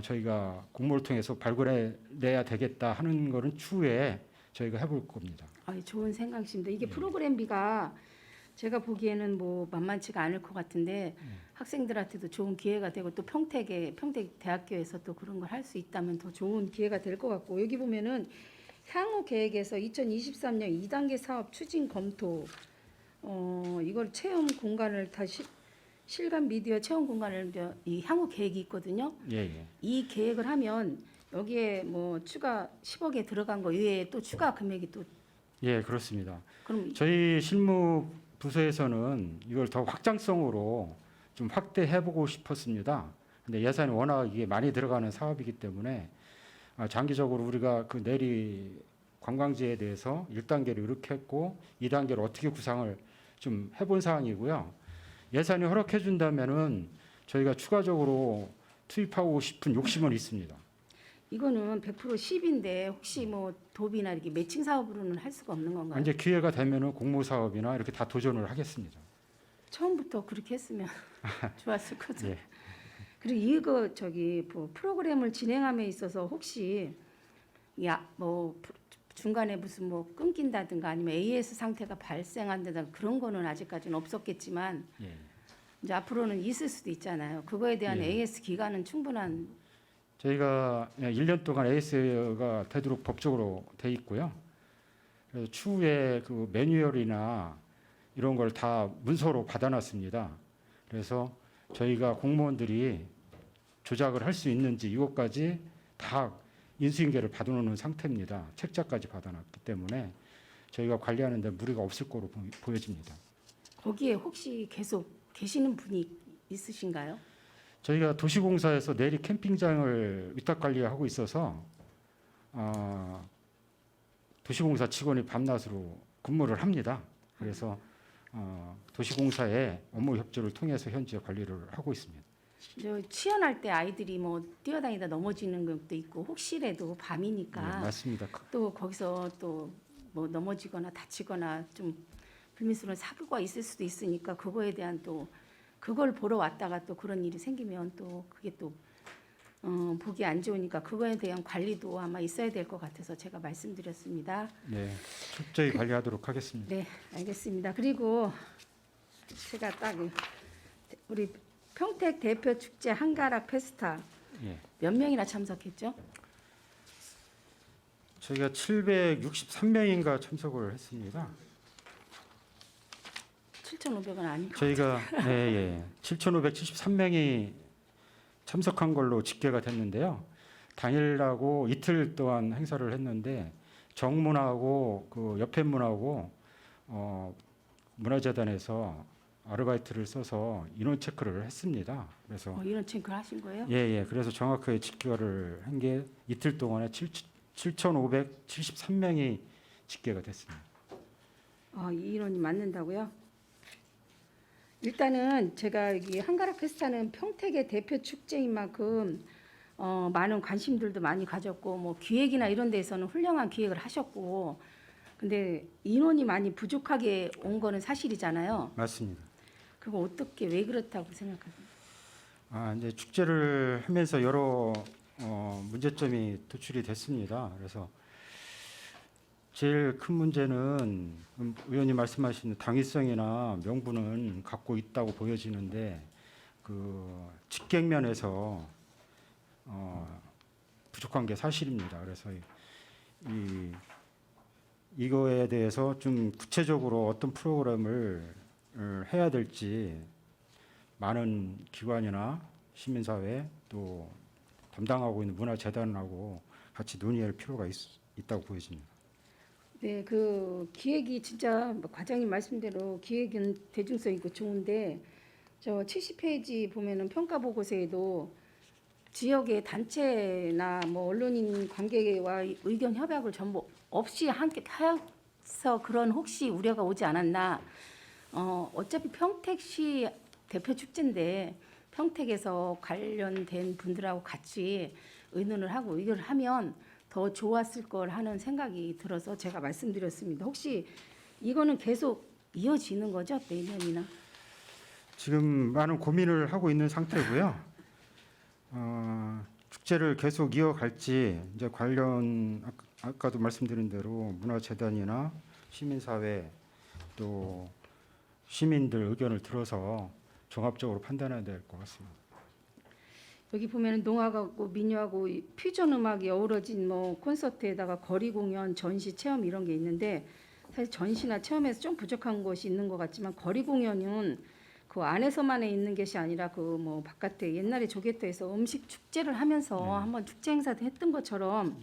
저희가 공모를 통해서 발굴해내야 되겠다 하는 거는 추후에 저희가 해볼 겁니다. 좋은 생각이십니다. 이게 프로그램비가 제가 보기에는 뭐 만만치가 않을 것 같은데 학생들한테도 좋은 기회가 되고 또 평택대학교에서 또 그런 걸 할 수 있다면 더 좋은 기회가 될 것 같고 여기 보면은 향후 계획에서 2023년 2단계 사업 추진 검토 이걸 체험 공간을 다시 실감 미디어 체험 공간을 이 향후 계획이 있거든요. 예. 이 계획을 하면 여기에 뭐 추가 10억에 들어간 거 외에 또 추가 금액이 또 예, 그렇습니다. 그럼 저희 실무 부서에서는 이걸 더 확장성으로 좀 확대해보고 싶었습니다. 근데 예산이 워낙 이게 많이 들어가는 사업이기 때문에 장기적으로 우리가 그 내리 관광지에 대해서 1단계를 이렇게 했고 2단계를 어떻게 구상을 좀 해본 사항이고요. 예산이 허락해 준다면은 저희가 추가적으로 투입하고 싶은 욕심은 있습니다. 이거는 100% 10인데 혹시 뭐 도비나 이렇게 매칭 사업으로는 할 수가 없는 건가요? 이제 기회가 되면은 공모 사업이나 이렇게 다 도전을 하겠습니다. 처음부터 그렇게 했으면 좋았을 거죠. 예. 그리고 이거 뭐 프로그램을 진행함에 있어서 혹시 뭐 중간에 무슨 뭐 끊긴다든가 아니면 AS 상태가 발생한다든가 그런 거는 아직까지는 없었겠지만 예. 이제 앞으로는 있을 수도 있잖아요. 그거에 대한 예. AS 기간은 충분한 저희가 1년 동안 AS가 되도록 법적으로 돼 있고요. 그래서 추후에 그 매뉴얼이나 이런 걸 다 문서로 받아놨습니다. 그래서 저희가 공무원들이 조작을 할 수 있는지 이것까지 다 인수인계를 받아놓는 상태입니다. 책자까지 받아놨기 때문에 저희가 관리하는 데 무리가 없을 거로 보여집니다. 거기에 혹시 계속 계시는 분이 있으신가요? 저희가 도시공사에서 내리 캠핑장을 위탁 관리하고 있어서 도시공사 직원이 밤낮으로 근무를 합니다. 그래서 도시공사의 업무 협조를 통해서 현재 관리를 하고 있습니다. 저 치연할 때 아이들이 뭐 뛰어다니다 넘어지는 것도 있고 혹시라도 밤이니까 네, 맞습니다. 또 거기서 또 뭐 넘어지거나 다치거나 좀 불미스러운 사고가 있을 수도 있으니까 그거에 대한 또 그걸 보러 왔다가 또 그런 일이 생기면 또 그게 또 보기 안 좋으니까 그거에 대한 관리도 아마 있어야 될 것 같아서 제가 말씀드렸습니다. 네, 철저히 관리하도록 하겠습니다. 네, 알겠습니다. 그리고 제가 딱 우리 평택 대표 축제 한가락 페스타 예. 몇 명이나 참석했죠? 저희가 763명인가 참석을 했습니다. 7,500원 아니고. 저희가 예, 7,573명이 참석한 걸로 집계가 됐는데요. 당일하고 이틀 동안 행사를 했는데 정문하고 그 옆에 문하고 문화재단에서 아르바이트를 써서 인원 체크를 했습니다. 그래서 이런 체크를 하신 거예요? 예, 그래서 정확하게 집계를 한 게 이틀 동안에 7,573명이 집계가 됐습니다. 이 인원이 맞는다고요? 일단은 제가 여기 한가락 페스타는 평택의 대표 축제인 만큼 많은 관심들도 많이 가졌고 뭐 기획이나 이런 데서는 훌륭한 기획을 하셨고 근데 인원이 많이 부족하게 온 거는 사실이잖아요. 맞습니다. 그거 어떻게 왜 그렇다고 생각하세요? 이제 축제를 하면서 여러 문제점이 도출이 됐습니다. 그래서 제일 큰 문제는 의원님 말씀하신 당위성이나 명분은 갖고 있다고 보여지는데 그 직객면에서 부족한 게 사실입니다. 그래서 이거에 대해서 좀 구체적으로 어떤 프로그램을 해야 될지 많은 기관이나 시민사회 또 담당하고 있는 문화재단하고 같이 논의할 필요가 있다고 보여집니다. 네, 그 기획이 진짜 과장님 말씀대로 기획은 대중성 있고 좋은데 저 70페이지 보면은 평가 보고서에도 지역의 단체나 뭐 언론인 관계와 의견 협약을 전부 없이 함께 해서 그런 혹시 우려가 오지 않았나? 어차피 평택시 대표 축제인데 평택에서 관련된 분들하고 같이 의논을 하고 의결을 하면 더 좋았을 걸 하는 생각이 들어서 제가 말씀드렸습니다. 혹시 이거는 계속 이어지는 거죠? 내년이나? 지금 많은 고민을 하고 있는 상태고요. 축제를 계속 이어갈지 이제 관련 아까도 말씀드린 대로 문화재단이나 시민사회 또 시민들 의견을 들어서 종합적으로 판단해야 될 것 같습니다. 여기 보면은 농악하고 민요하고 퓨전 음악이 어우러진 뭐 콘서트에다가 거리 공연, 전시, 체험 이런 게 있는데 사실 전시나 체험에서 좀 부족한 것이 있는 것 같지만 거리 공연은 그 안에서만 있는 것이 아니라 그 뭐 바깥에 옛날에 조개터에서 음식 축제를 하면서 한번 축제 행사도 했던 것처럼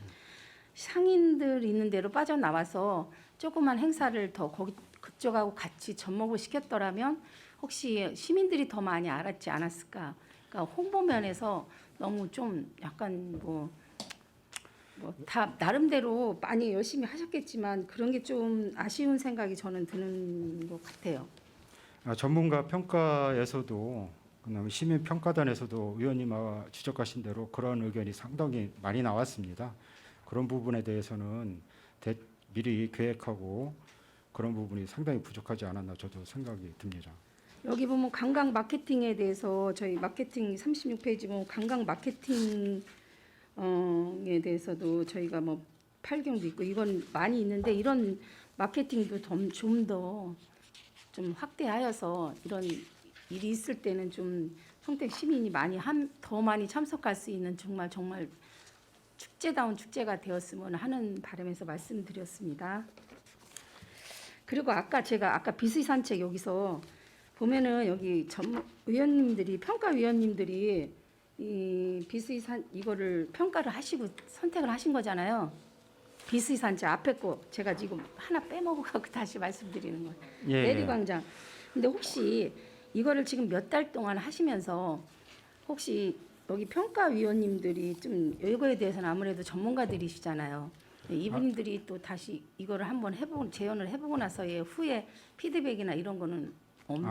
상인들 있는 데로 빠져나와서 조그만 행사를 더 거기 그쪽하고 같이 접목을 시켰더라면 혹시 시민들이 더 많이 알았지 않았을까? 그러니까 홍보 면에서 너무 좀 약간 뭐 다 나름대로 많이 열심히 하셨겠지만 그런 게 좀 아쉬운 생각이 저는 드는 것 같아요. 전문가 평가에서도 그다음에 시민 평가단에서도 의원님 지적하신 대로 그런 의견이 상당히 많이 나왔습니다. 그런 부분에 대해서는 미리 계획하고 그런 부분이 상당히 부족하지 않았나 저도 생각이 듭니다. 여기 보면 관광 마케팅에 대해서 저희 마케팅 36페이지 보면 관광 마케팅에 대해서도 저희가 뭐 8경도 있고 이건 많이 있는데 이런 마케팅도 좀 더 좀 확대하여서 이런 일이 있을 때는 좀 평택 시민이 더 많이 참석할 수 있는 정말 축제다운 축제가 되었으면 하는 바람에서 말씀드렸습니다. 그리고 제가 비수의 산책 여기서 보면은 여기 의원님들이 평가위원님들이 이 비수의 이거를 평가를 하시고 선택을 하신 거잖아요. 비수의 산책 앞에 거 제가 지금 하나 빼먹어갖고 다시 말씀드리는 거예요. 예. 내리광장. 근데 혹시 이거를 지금 몇 달 동안 하시면서 혹시 여기 평가위원님들이 좀 이거에 대해서는 아무래도 전문가들이시잖아요. 이분들이 또 다시 이거를 한번 재현을 해보고 나서의 후에 피드백이나 이런 거는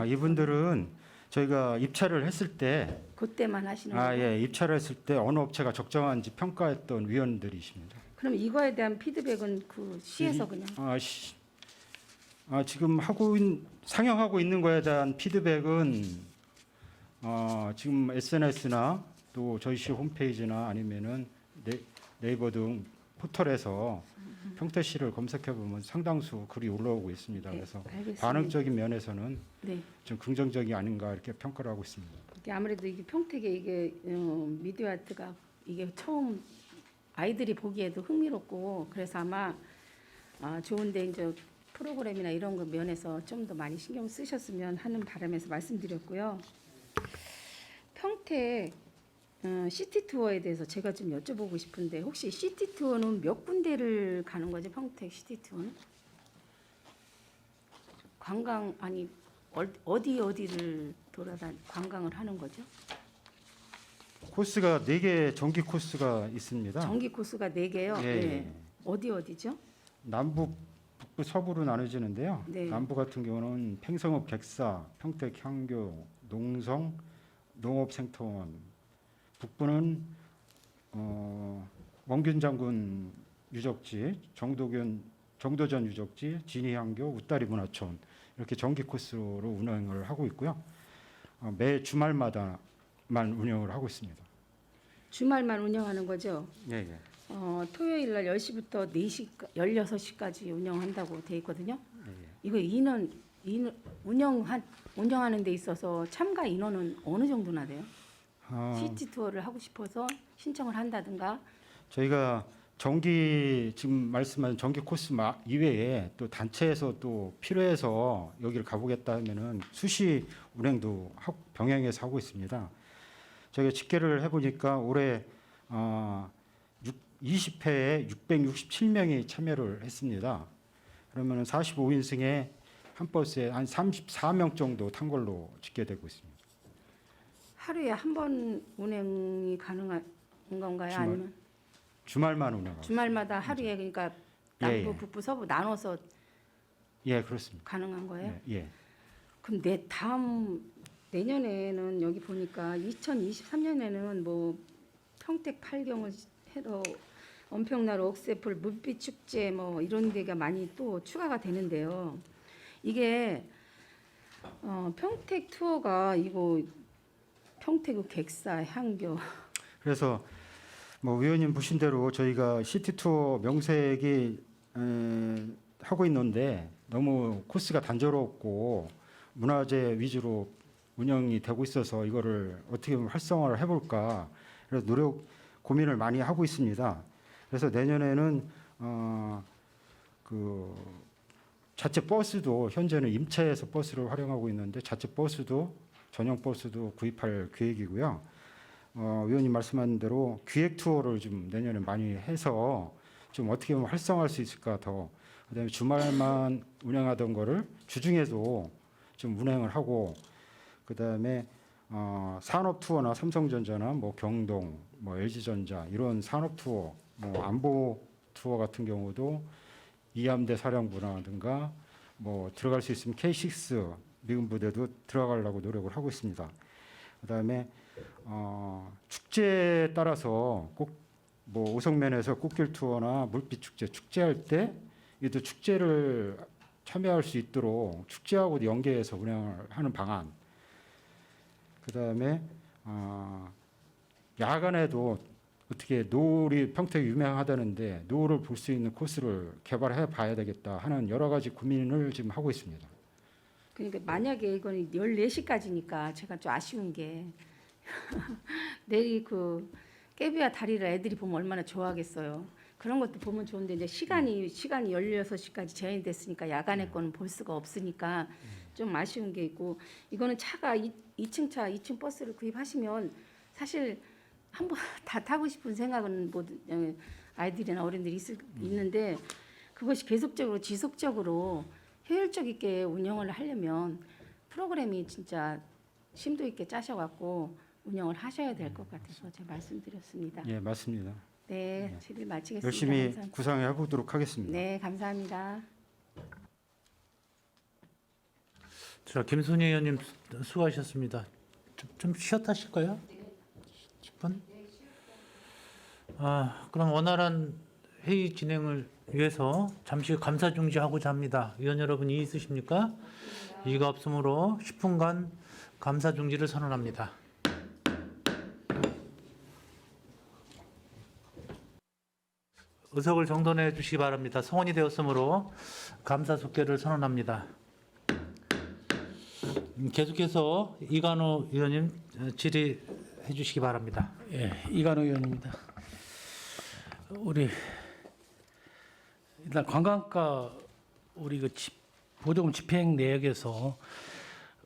이분들은 저희가 입찰을 했을 때 그때만 하시는 거예요? 예, 입찰을 했을 때 어느 업체가 적정한지 평가했던 위원들이십니다. 그럼 이거에 대한 피드백은 그 시에서 그냥 지금 상영하고 있는 거에 대한 피드백은 지금 SNS나 또 저희 시 홈페이지나 아니면은 네이버 등 포털에서 평택시를 검색해 보면 상당수 글이 올라오고 있습니다. 네, 그래서 알겠습니다. 반응적인 면에서는 네. 좀 긍정적이 아닌가 이렇게 평가를 하고 있습니다. 이게 아무래도 이게 평택에 이게 미디어 아트가 이게 처음 아이들이 보기에도 흥미롭고 그래서 아마 좋은데 이제 프로그램이나 이런 거 면에서 좀 더 많이 신경 쓰셨으면 하는 바람에서 말씀드렸고요. 평택 시티 투어에 대해서 제가 좀 여쭤보고 싶은데 혹시 시티 투어는 몇 군데를 가는 거죠? 평택 시티 투어는? 관광 아니 어디를 관광을 하는 거죠? 코스가 4개 정기 코스가 있습니다. 정기 코스가 4개요. 예, 네. 예. 어디죠? 남북, 북부, 서부로 나눠지는데요. 네. 남부 같은 경우는 팽성읍 객사, 평택 향교, 농성, 농업생태원. 북부는 원균 장군 유적지, 정도전 유적지, 진이향교, 웃다리 문화촌 이렇게 정기 코스로 운영을 하고 있고요. 매 주말마다만 운영을 하고 있습니다. 주말만 운영하는 거죠? 예, 예. 토요일 날 10시부터 4시 16시까지 운영한다고 돼 있거든요. 예, 예. 이거 인원 운영하는 데 있어서 참가 인원은 어느 정도나 돼요? 시티 투어를 하고 싶어서 신청을 한다든가. 저희가 지금 말씀하신 정기 코스 이외에 또 단체에서 또 필요해서 여기를 가보겠다 하면은 수시 운행도 병행해서 하고 있습니다. 저희가 집계를 해보니까 올해 20회에 667명이 참여를 했습니다. 그러면은 45인승에 한 버스에 한 34명 정도 탄 걸로 집계되고 있습니다. 하루에 한 번 운행이 가능한 건가요? 아니면 주말만 운영하고 주말마다 하루에 그러니까 예, 남부, 예. 북부, 서부 나눠서 예, 그렇습니다. 가능한 거예요? 예, 예. 그럼 내년에는 여기 보니까 2023년에는 뭐 평택 팔경을 해로 엄평나루 옥새풀 물빛 축제 뭐 이런 데가 많이 또 추가가 되는데요. 이게 평택 투어가 이거 평택 객사 향교 그래서 뭐 위원님 보신 대로 저희가 시티 투어 명색이 하고 있는데 너무 코스가 단조롭고 문화재 위주로 운영이 되고 있어서 이거를 어떻게 보면 활성화를 해볼까 그래서 고민을 많이 하고 있습니다. 그래서 내년에는 그 자체 버스도 현재는 임차해서 버스를 활용하고 있는데 자체 버스도 전용 버스도 구입할 계획이고요. 위원님 말씀하신 대로 기획 투어를 좀 내년에 많이 해서 좀 어떻게 보면 활성화할 수 있을까 더 그다음에 주말만 운영하던 거를 주중에도 좀 운행을 하고 그다음에 산업 투어나 삼성전자나 뭐 경동, 뭐 LG전자 이런 산업 투어, 뭐 안보 투어 같은 경우도 이함대 사령부라든가 뭐 들어갈 수 있으면 K6 미군 부대도 들어가려고 노력을 하고 있습니다. 그다음에 축제에 따라서 꼭 뭐 오성면에서 꽃길 투어나 물빛 축제할 때 이도 축제를 참여할 수 있도록 축제하고 연계해서 운영을 하는 방안. 그다음에 야간에도 어떻게 노을이 평택이 유명하다는데 노을을 볼 수 있는 코스를 개발해 봐야 되겠다 하는 여러 가지 고민을 지금 하고 있습니다. 그러니까 만약에 이건 14시까지니까 제가 좀 아쉬운 게 내일 그 깨비와 다리를 애들이 보면 얼마나 좋아하겠어요. 그런 것도 보면 좋은데 이제 시간이 16시까지 제한이 됐으니까 야간에 거는 볼 수가 없으니까 좀 아쉬운 게 있고 이거는 차가 2층 차, 2층 버스를 구입하시면 사실 한번 다 타고 싶은 생각은 모든 아이들이나 어른들이 있는데 그것이 계속적으로 지속적으로 효율적 있게 운영을 하려면 프로그램이 진짜 심도 있게 짜셔갖고 운영을 하셔야 될 것 같아서 제가 말씀드렸습니다. 예, 맞습니다. 네, 질의 마치겠습니다. 열심히 감사합니다. 구상해 보도록 하겠습니다. 네, 감사합니다. 자, 김순희 의원님 수고하셨습니다. 좀 쉬었다 하실까요? 10분? 그럼 원활한 회의 진행을 위해서 잠시 감사 중지하고자 합니다. 위원 여러분 이의 있으십니까? 이의가 없으므로 10분간 감사 중지를 선언합니다. 의석을 정돈해 주시기 바랍니다. 성원이 되었으므로 감사 속결을 선언합니다. 계속해서 이관우 의원님 질의해 주시기 바랍니다. 예, 이관우 의원입니다. 우리 일단 관광가 우리 그 보조금 집행 내역에서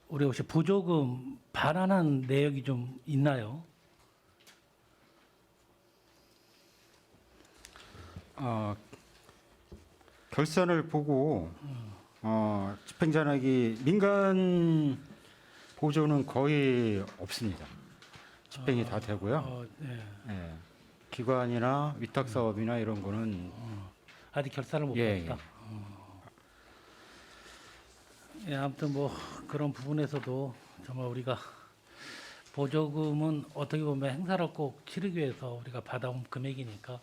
우리 혹시 보조금 반환한 내역이 좀 있나요? 결산을 보고 집행잔액이 민간 보조는 거의 없습니다. 집행이 다 되고요. 네. 예. 기관이나 위탁 사업이나 이런 거는 아직 결산을 못 예, 받았다. 예, 아무튼 뭐 그런 부분에서도 정말 우리가 보조금은 어떻게 보면 행사를 꼭 치르기 위해서 우리가 받아온 금액이니까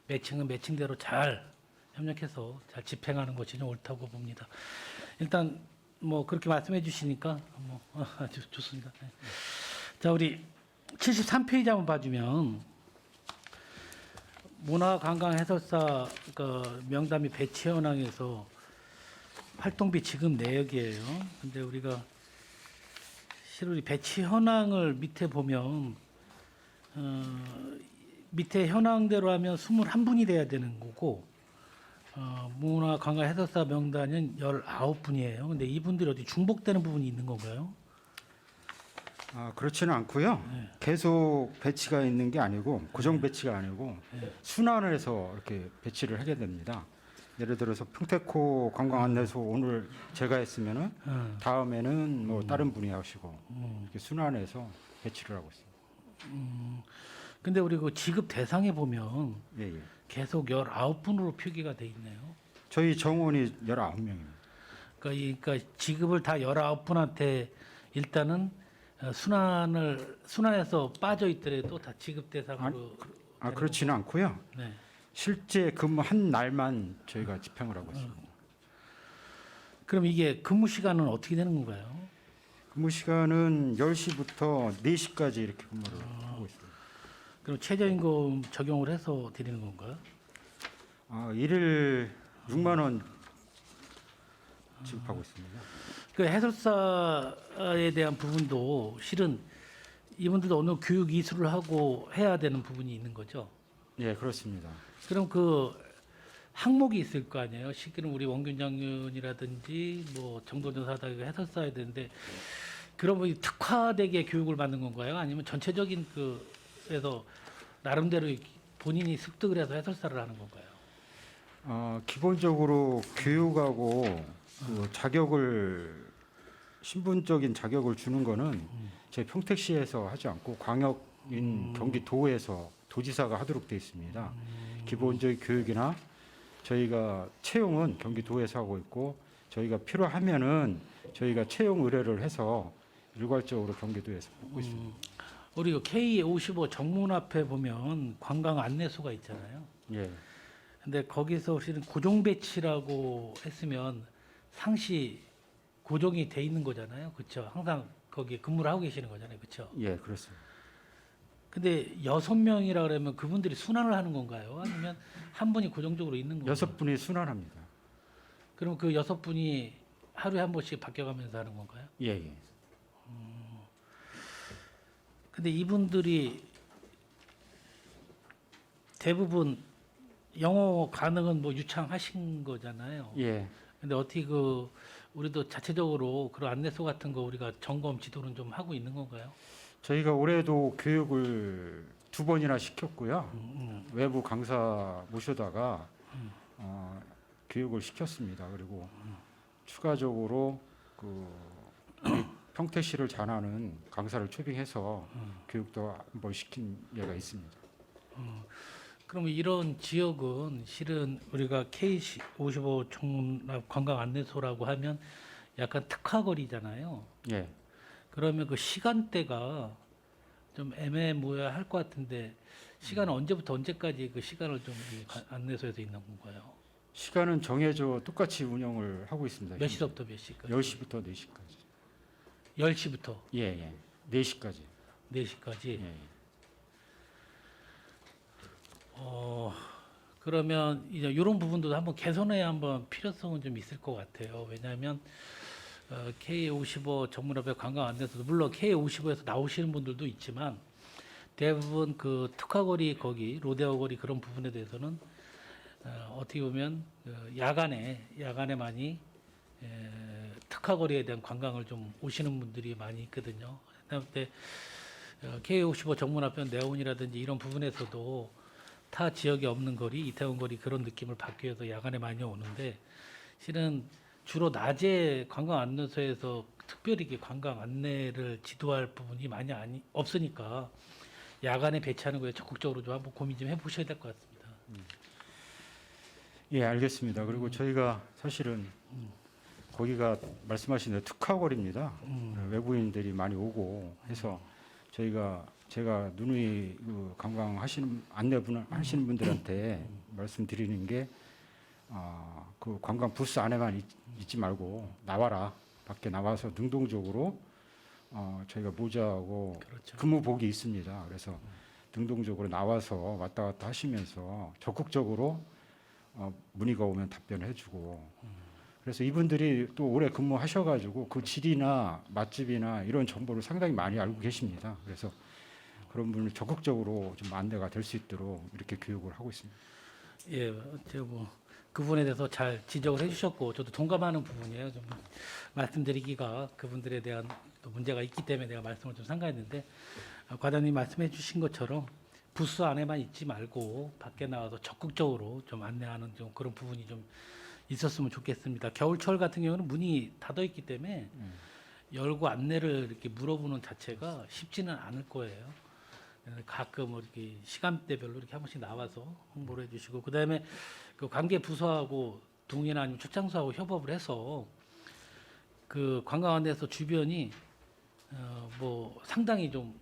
매칭은 매칭대로 잘 협력해서 잘 집행하는 것이 좀 옳다고 봅니다. 일단 뭐 그렇게 말씀해 주시니까 뭐 아주 좋습니다. 네. 자, 우리 73페이지 한번 봐주면 문화관광해설사 그 명단 및 배치 현황에서 활동비 지급 내역이에요. 근데 우리가 실은 우리 배치 현황을 밑에 보면 밑에 현황대로 하면 21분이 돼야 되는 거고 문화관광해설사 명단은 19분이에요. 근데 이분들이 어디 중복되는 부분이 있는 건가요? 그렇지는 않고요. 계속 배치가 있는 게 아니고 고정 배치가 아니고 순환을 해서 이렇게 배치를 하게 됩니다. 예를 들어서 평택호 관광안내소 오늘 제가 했으면은 다음에는 뭐 다른 분이 하시고 이렇게 순환해서 배치를 하고 있습니다. 근데 우리 그 지급 대상에 보면 예, 예. 계속 19분으로 표기가 돼 있네요. 저희 정원이 19명입니다. 그러니까 지급을 다 19분한테 일단은 순환해서 빠져 있더라도 다 지급 대상으로 되는 그렇지는 않고요. 거고. 네. 실제 근무한 날만 저희가 집행을 하고 있습니다. 그럼 이게 근무 시간은 어떻게 되는 건가요? 근무 시간은 10시부터 4시까지 이렇게 근무를 하고 있습니다. 그럼 최저임금 적용을 해서 드리는 건가요? 일일 6만 원 지급하고 있습니다. 그 해설사에 대한 부분도 실은 이분들도 어느 교육 이수를 하고 해야 되는 부분이 있는 거죠. 예, 그렇습니다. 그럼 그 항목이 있을 거 아니에요. 실제로 우리 원균 장군이라든지 뭐 정도전 사다 해설사야 되는데 그런 분이 특화되게 교육을 받는 건가요? 아니면 전체적인 그에서 나름대로 본인이 습득을 해서 해설사를 하는 건가요? 기본적으로 교육하고 그 자격을 신분적인 자격을 주는 거는 저희 평택시에서 하지 않고 광역인 경기도에서 도지사가 하도록 되어 있습니다. 기본적인 교육이나 저희가 채용은 경기도에서 하고 있고 저희가 필요하면은 저희가 채용 의뢰를 해서 일괄적으로 경기도에서 하고 있습니다. 우리 K55 정문 앞에 보면 관광 안내소가 있잖아요. 예. 근데 거기서 실은 고정 배치라고 했으면 상시 고정이 돼 있는 거잖아요. 그렇죠? 항상 거기 근무를 하고 계시는 거잖아요. 그렇죠? 예, 그렇습니다. 근데 6명이라 그러면 그분들이 순환을 하는 건가요? 아니면 한 분이 고정적으로 있는 건가요? 6분이 순환합니다. 그럼 그 6분이 하루에 한 번씩 바뀌어가면서 하는 건가요? 예, 예. 근데 이분들이 대부분 영어 가능은 뭐 유창하신 거잖아요. 예. 근데 어떻게 우리도 자체적으로 그런 안내소 같은 거 우리가 점검 지도는 좀 하고 있는 건가요? 저희가 올해도 교육을 2번이나 시켰고요. 외부 강사 모셔다가 교육을 시켰습니다. 그리고 추가적으로 우리 평택시를 잘하는 강사를 초빙해서 교육도 한번 시킨 예가 있습니다. 그럼 이런 지역은 실은 우리가 K55 총납 관광 안내소라고 하면 약간 특화거리잖아요. 예. 그러면 그 시간대가 좀 애매모호할 것 같은데 시간은 언제부터 언제까지 그 시간을 좀 안내소에서 있는 건가요? 시간은 정해져 똑같이 운영을 하고 있습니다. 몇 시부터 몇 시까지? 10시부터 4시까지. 10시부터 예, 예. 4시까지. 4시까지. 예. 그러면 이제 이런 부분도 한번 개선해야 한번 필요성은 좀 있을 것 같아요. 왜냐하면 K55 전문업체 관광 안내소도 물론 K55에서 나오시는 분들도 있지만 대부분 그 특화거리 거기 로데오 거리 그런 부분에 대해서는 어떻게 보면 야간에 많이 특화거리에 대한 관광을 좀 오시는 분들이 많이 있거든요. 그다음에 K55 전문합변 네온이라든지 이런 부분에서도 타 지역에 없는 거리, 이태원 거리 그런 느낌을 받기 위해서 야간에 많이 오는데 실은 주로 낮에 관광 안내소에서 특별히 이렇게 관광 안내를 지도할 부분이 많이 없으니까 야간에 배치하는 거에 적극적으로 좀 한번 고민 좀 해보셔야 될 것 같습니다. 예, 알겠습니다. 그리고 저희가 사실은 거기가 말씀하신 대로 특화거리입니다. 외국인들이 많이 오고 해서 제가 누누이 그 관광 하시는 분들한테 말씀드리는 게 그 관광 부스 안에만 있지 말고 나와라. 밖에 나와서 능동적으로 저희가 모자하고 그렇죠. 근무복이 있습니다. 그래서 능동적으로 나와서 왔다 갔다 하시면서 적극적으로 문의가 오면 답변을 해주고 그래서 이분들이 또 오래 근무하셔가지고 그 질이나 맛집이나 이런 정보를 상당히 많이 알고 계십니다. 그래서 그런 분을 적극적으로 좀 안내가 될 수 있도록 이렇게 교육을 하고 있습니다. 예, 제가 뭐 그 부분에 대해서 잘 지적을 해주셨고 저도 동감하는 부분이에요. 좀 말씀드리기가 그분들에 대한 또 문제가 있기 때문에 내가 말씀을 좀 삼가했는데 과장님 말씀해주신 것처럼 부스 안에만 있지 말고 밖에 나와서 적극적으로 좀 안내하는 좀 그런 부분이 좀 있었으면 좋겠습니다. 겨울철 같은 경우는 문이 닫아 있기 때문에 열고 안내를 이렇게 물어보는 자체가 쉽지는 않을 거예요. 가끔 이렇게 시간대별로 이렇게 한 번씩 나와서 홍보를 해주시고 그다음에 그 관계 부서하고 동이나 아니면 출장소하고 협업을 해서 그 관광안내소 주변이 뭐 상당히 좀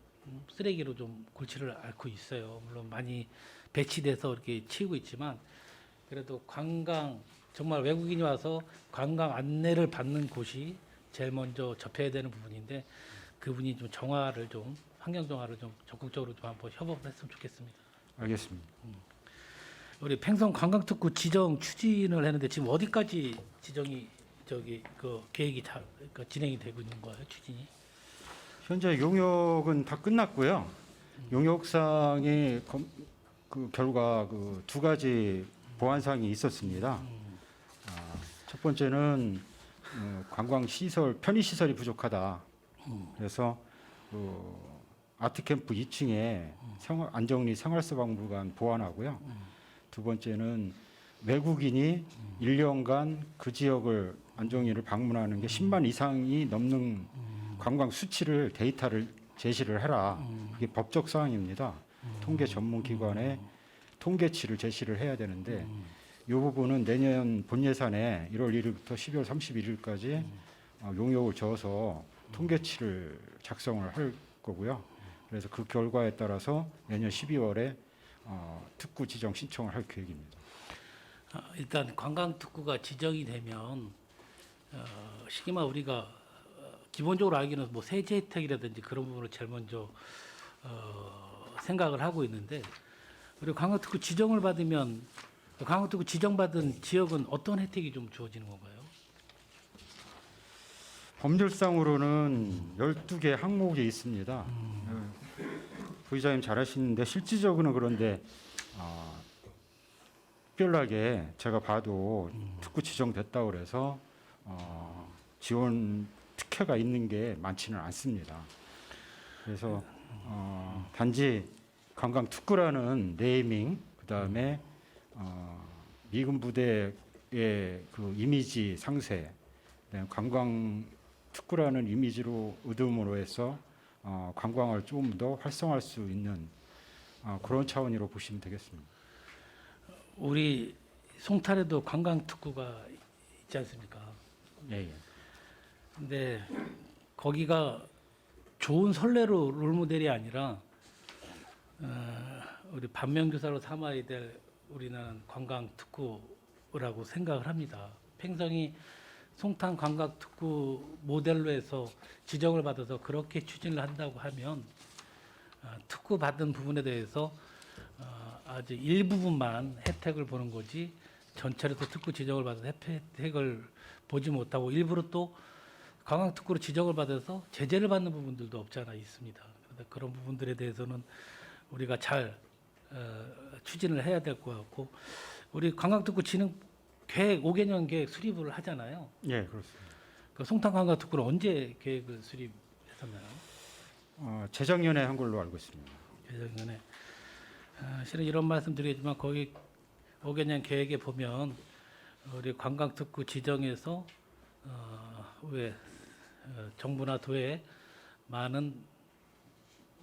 쓰레기로 좀 골치를 앓고 있어요. 물론 많이 배치돼서 이렇게 치우고 있지만 그래도 관광 정말 외국인이 와서 관광 안내를 받는 곳이 제일 먼저 접해야 되는 부분인데 그분이 좀 정화를 좀 환경 정화를 좀 적극적으로 좀 한번 협업을 했으면 좋겠습니다. 알겠습니다. 우리 팽성 관광특구 지정 추진을 했는데 지금 어디까지 지정이 그 계획이 진행이 되고 있는 거예요, 추진이? 현재 용역은 다 끝났고요. 용역상의 그 결과 그 두 가지 보완사항이 있었습니다. 첫 번째는 관광 시설 편의 시설이 부족하다. 그래서 그 아트캠프 2층에 안정리 생활소박물관 보완하고요. 두 번째는 외국인이 1년간 그 지역을 안정리를 방문하는 게 10만 이상이 넘는 관광 수치를 데이터를 제시를 해라. 이게 법적 사항입니다. 통계 전문 기관에 통계치를 제시를 해야 되는데 이 부분은 내년 본 예산에 1월 1일부터 12월 31일까지 용역을 저어서 통계치를 작성을 할 거고요. 그래서 그 결과에 따라서 내년 12월에 특구 지정 신청을 할 계획입니다. 일단 관광특구가 지정이 되면 시기마 우리가 기본적으로 알기는 뭐 세제 혜택이라든지 그런 부분을 제일 먼저 생각을 하고 있는데 우리 관광특구 지정을 받으면 관광특구 지정받은 지역은 어떤 혜택이 좀 주어지는 건가요? 법률상으로는 12개 항목이 있습니다. 부의장님 잘 아시는데 실질적으로는 그런데 특별하게 제가 봐도 특구 지정됐다고 그래서 지원 특혜가 있는 게 많지는 않습니다. 그래서 단지 관광 특구라는 네이밍 그다음에 미군 부대의 그 이미지 상쇄, 관광 특구라는 이미지로 의도으로 해서 관광을 좀 더 활성화할 수 있는 그런 차원으로 보시면 되겠습니다. 우리 송탄에도 관광특구가 있지 않습니까? 예, 예. 근데 거기가 좋은 선례로 롤모델이 아니라 우리 반면교사로 삼아야 될 우리나라는 관광특구라고 생각을 합니다. 팽성이 송탄 관광특구 모델로 해서 지정을 받아서 그렇게 추진을 한다고 하면 특구 받은 부분에 대해서 아주 일부분만 혜택을 보는 거지 전체로 또 특구 지정을 받은 혜택을 보지 못하고 일부러 또 관광특구로 지정을 받아서 제재를 받는 부분들도 없지 않아 있습니다. 그래서 그런 부분들에 대해서는 우리가 잘 추진을 해야 될 것 같고 우리 관광특구 진흥 계획 5개년 계획 수립을 하잖아요. 예, 그렇습니다. 그 송탄 관광특구는 언제 계획을 수립했었나요? 재작년에 한 걸로 알고 있습니다. 예전에 실은 이런 말씀드리지만 거기 5개년 계획에 보면 우리 관광특구 지정에서 왜 정부나 도에 많은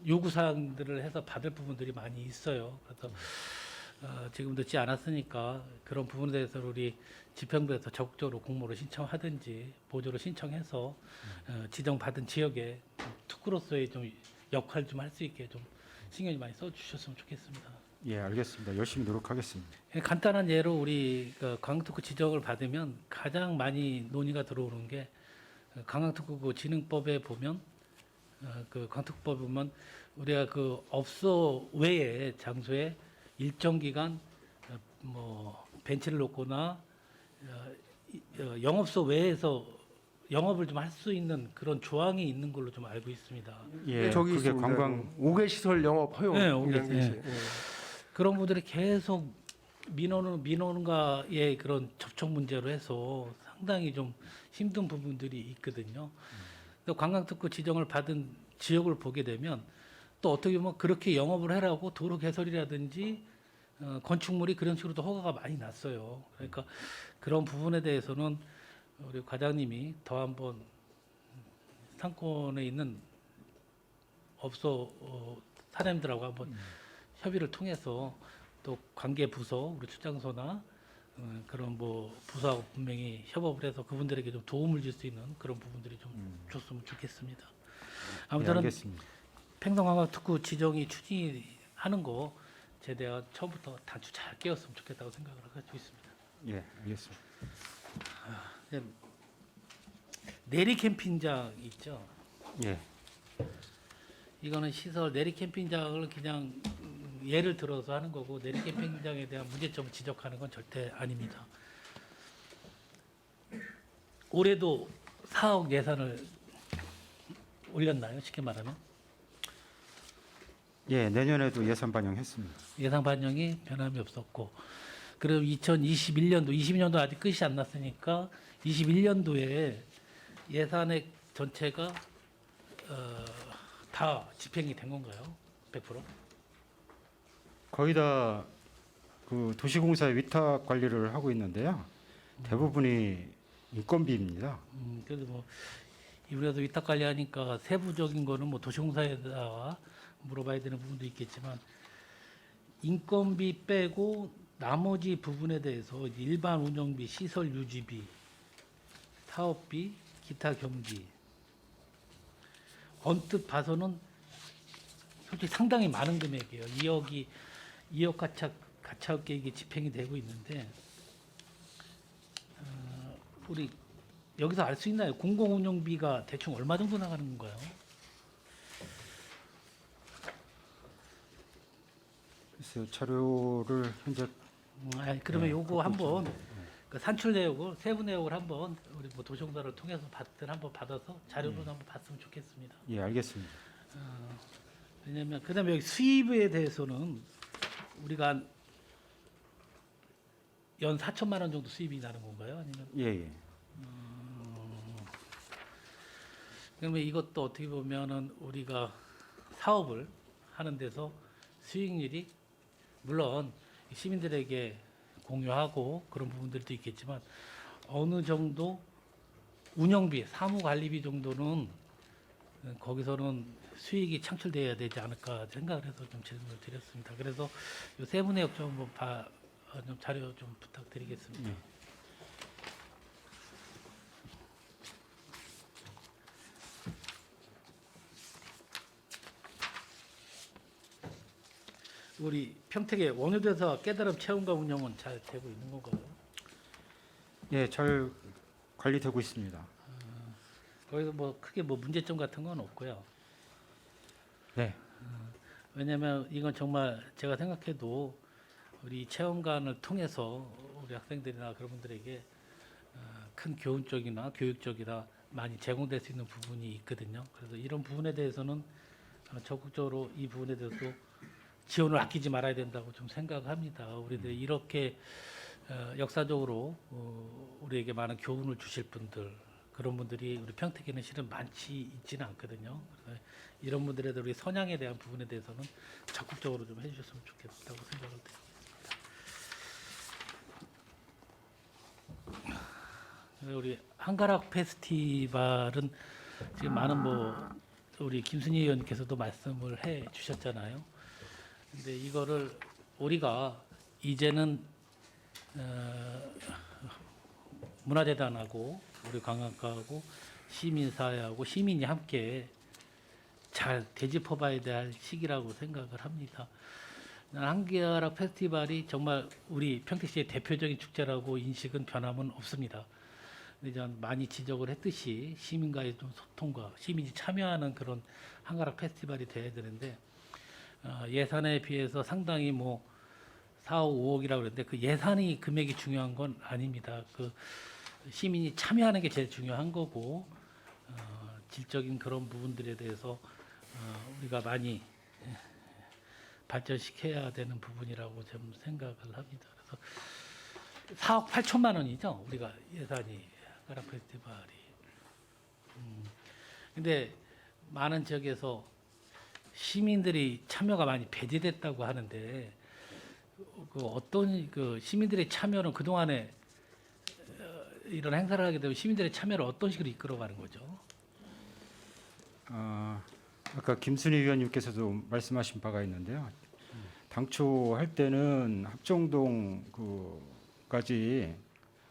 요구 사항들을 해서 받을 부분들이 많이 있어요. 그래서 지금 늦지 않았으니까 그런 부분에 대해서 우리 지평부에서 적극적으로 공모를 신청하든지 보조를 신청해서 지정받은 지역에 특구로서의 좀 역할 좀 할 수 있게 좀 신경을 많이 써주셨으면 좋겠습니다. 예, 알겠습니다. 열심히 노력하겠습니다. 간단한 예로 우리 관광특구 지정을 받으면 가장 많이 논의가 들어오는 게 관광특구 진흥법에 보면 그 관특법에 보면 우리가 그 업소 외에 장소에 일정 기간 뭐 벤치를 놓거나 영업소 외에서 영업을 좀 할 수 있는 그런 조항이 있는 걸로 좀 알고 있습니다. 예, 저기 그게 있습니다. 관광 5개 시설 영업 허용. 네, 이런 5개, 게 예. 있어요. 예. 그런 분들이 계속 민원과의 그런 접촉 문제로 해서 상당히 좀 힘든 부분들이 있거든요. 또 관광특구 지정을 받은 지역을 보게 되면 또 어떻게 보면 그렇게 영업을 하라고 도로 개설이라든지 건축물이 그런 식으로도 허가가 많이 났어요. 그러니까 그런 부분에 대해서는 우리 과장님이 더 한번 상권에 있는 업소 사장님들하고 한번 협의를 통해서 또 관계 부서, 우리 출장소나 그런 뭐 부서하고 분명히 협업을 해서 그분들에게 좀 도움을 줄 수 있는 그런 부분들이 좀 줬으면 좋겠습니다. 예, 아무튼 알겠습니다. 팽성관광특구 지정이 추진하는 거 제대가 처음부터 단추 잘 깨웠으면 좋겠다고 생각을 가지고 있습니다. 예, 알겠습니다. 내리 캠핑장 있죠. 예, 이거는 시설 내리 캠핑장을 그냥 예를 들어서 하는 거고 내리 캠핑장에 대한 문제점을 지적하는 건 절대 아닙니다. 올해도 4억 예산을 올렸나요? 쉽게 말하면 예, 내년에도 예산 반영했습니다. 예산 반영이 변함이 없었고 그리고 2021년도 22년도 아직 끝이 안 났으니까 21년도에 예산액 전체가 다 집행이 된 건가요? 100%? 거의 다 그 도시공사의 위탁 관리를 하고 있는데요. 대부분이 인건비입니다. 그래도 뭐 우리도 위탁 관리하니까 세부적인 거는 뭐 도시공사에다가 물어봐야 되는 부분도 있겠지만 인건비 빼고 나머지 부분에 대해서 일반 운영비, 시설 유지비, 사업비, 기타 경비 언뜻 봐서는 솔직히 상당히 많은 금액이에요. 2억 가차업 계획이 집행이 되고 있는데 우리 여기서 알 수 있나요? 공공운영비가 대충 얼마 정도 나가는 건가요? 그래서 자료를 현재 그러면 네, 요거 한번 그 산출 내역을 세부 내역을 한번 우리 뭐 도시공사를 통해서 한번 받아서 자료로 한번 봤으면 좋겠습니다. 예, 알겠습니다. 왜냐하면 그다음에 여기 수입에 대해서는 우리가 연 4천만 원 정도 수입이 나는 건가요? 아니면 예, 예. 그러면 이것도 어떻게 보면은 우리가 사업을 하는 데서 수익률이 물론 시민들에게 공유하고 그런 부분들도 있겠지만 어느 정도 운영비, 사무관리비 정도는 거기서는 수익이 창출돼야 되지 않을까 생각을 해서 좀 질문을 드렸습니다. 그래서 이 세부 내역 좀 한번 좀 자료 좀 부탁드리겠습니다. 예. 우리 평택의 원효대사 깨달음 체험과 운영은 잘 되고 있는 건가요? 예, 잘 관리되고 있습니다. 거기서 뭐 크게 뭐 문제점 같은 건 없고요. 네. 왜냐하면 이건 정말 제가 생각해도 우리 체험관을 통해서 우리 학생들이나 그런 분들에게 큰 교훈적이나 교육적이나 많이 제공될 수 있는 부분이 있거든요. 그래서 이런 부분에 대해서는 적극적으로 이 부분에 대해서도 지원을 아끼지 말아야 된다고 좀 생각합니다. 우리들이 이렇게 역사적으로 우리에게 많은 교훈을 주실 분들, 그런 분들이 우리 평택에는 실은 많지 있지는 않거든요. 그래서 이런 분들에 대한 우리 선양에 대한 부분에 대해서는 적극적으로 좀 해주셨으면 좋겠다고 생각을 드립니다. 우리 한가락 페스티벌은 지금 많은 우리 김순희 의원께서도 말씀을 해 주셨잖아요. 근데 이거를 우리가 이제는 문화재단하고 우리 관광가하고 시민사회하고 시민이 함께 잘 되짚어봐야 될 시기라고 생각을 합니다. 한가락 페스티벌이 정말 우리 평택시의 대표적인 축제라고 인식은 변함은 없습니다. 근데 많이 지적을 했듯이 시민과의 좀 소통과 시민이 참여하는 그런 한가락 페스티벌이 돼야 되는데 예산에 비해서 상당히 4억, 5억이라고 그랬는데 그 예산이 금액이 중요한 건 아닙니다. 그 시민이 참여하는 게 제일 중요한 거고 질적인 그런 부분들에 대해서 우리가 많이 발전시켜야 되는 부분이라고 좀 생각을 합니다. 그래서 4억 8천만 원이죠. 우리가 예산이 한가락 페스티벌이. 근데 많은 지역에서 시민들이 참여가 많이 배제됐다고 하는데 어떤 시민들의 참여는 그 동안에 이런 행사를 하게 되면 시민들의 참여를 어떤 식으로 이끌어가는 거죠? 아까 김순희 위원님께서도 말씀하신 바가 있는데요. 당초 할 때는 합정동까지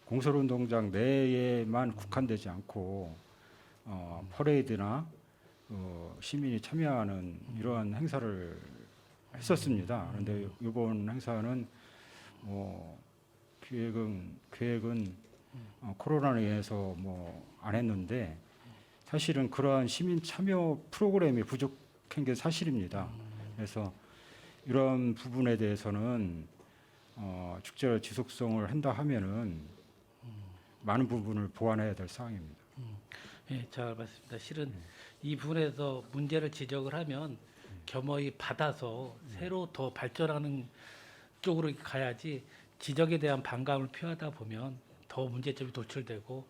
공설운동장 내에만 국한되지 않고 퍼레이드나 시민이 참여하는 이러한 행사를 했었습니다. 그런데 이번 행사는 계획은 코로나로 인해서 안 했는데 사실은 그러한 시민 참여 프로그램이 부족한 게 사실입니다. 그래서 이런 부분에 대해서는 축제의 지속성을 한다 하면은 많은 부분을 보완해야 될 사항입니다. 예, 잘 맞습니다. 실은 이 부분에서 문제를 지적을 하면 겸허히 받아서 새로 더 발전하는 쪽으로 가야지 지적에 대한 반감을 표하다 보면 더 문제점이 도출되고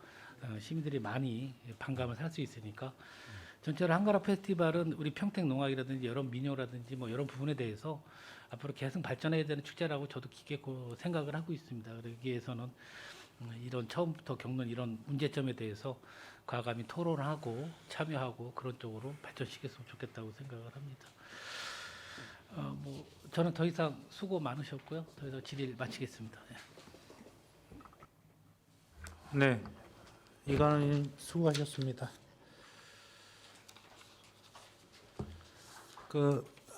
시민들이 많이 반감을 살 수 있으니까 전체로 한가락 페스티벌은 우리 평택 농악이라든지 여러 민요라든지 이런 부분에 대해서 앞으로 계속 발전해야 되는 축제라고 저도 깊게 생각을 하고 있습니다. 그러기 위해서는 이런 처음부터 겪는 이런 문제점에 대해서 과감히 토론하고 참여하고 그런 쪽으로 발전시켰으면 좋겠다고 생각을 합니다. 저는 더 이상 수고 많으셨고요. 더 이상 질의 마치겠습니다. 네, 이관원님 수고하셨습니다.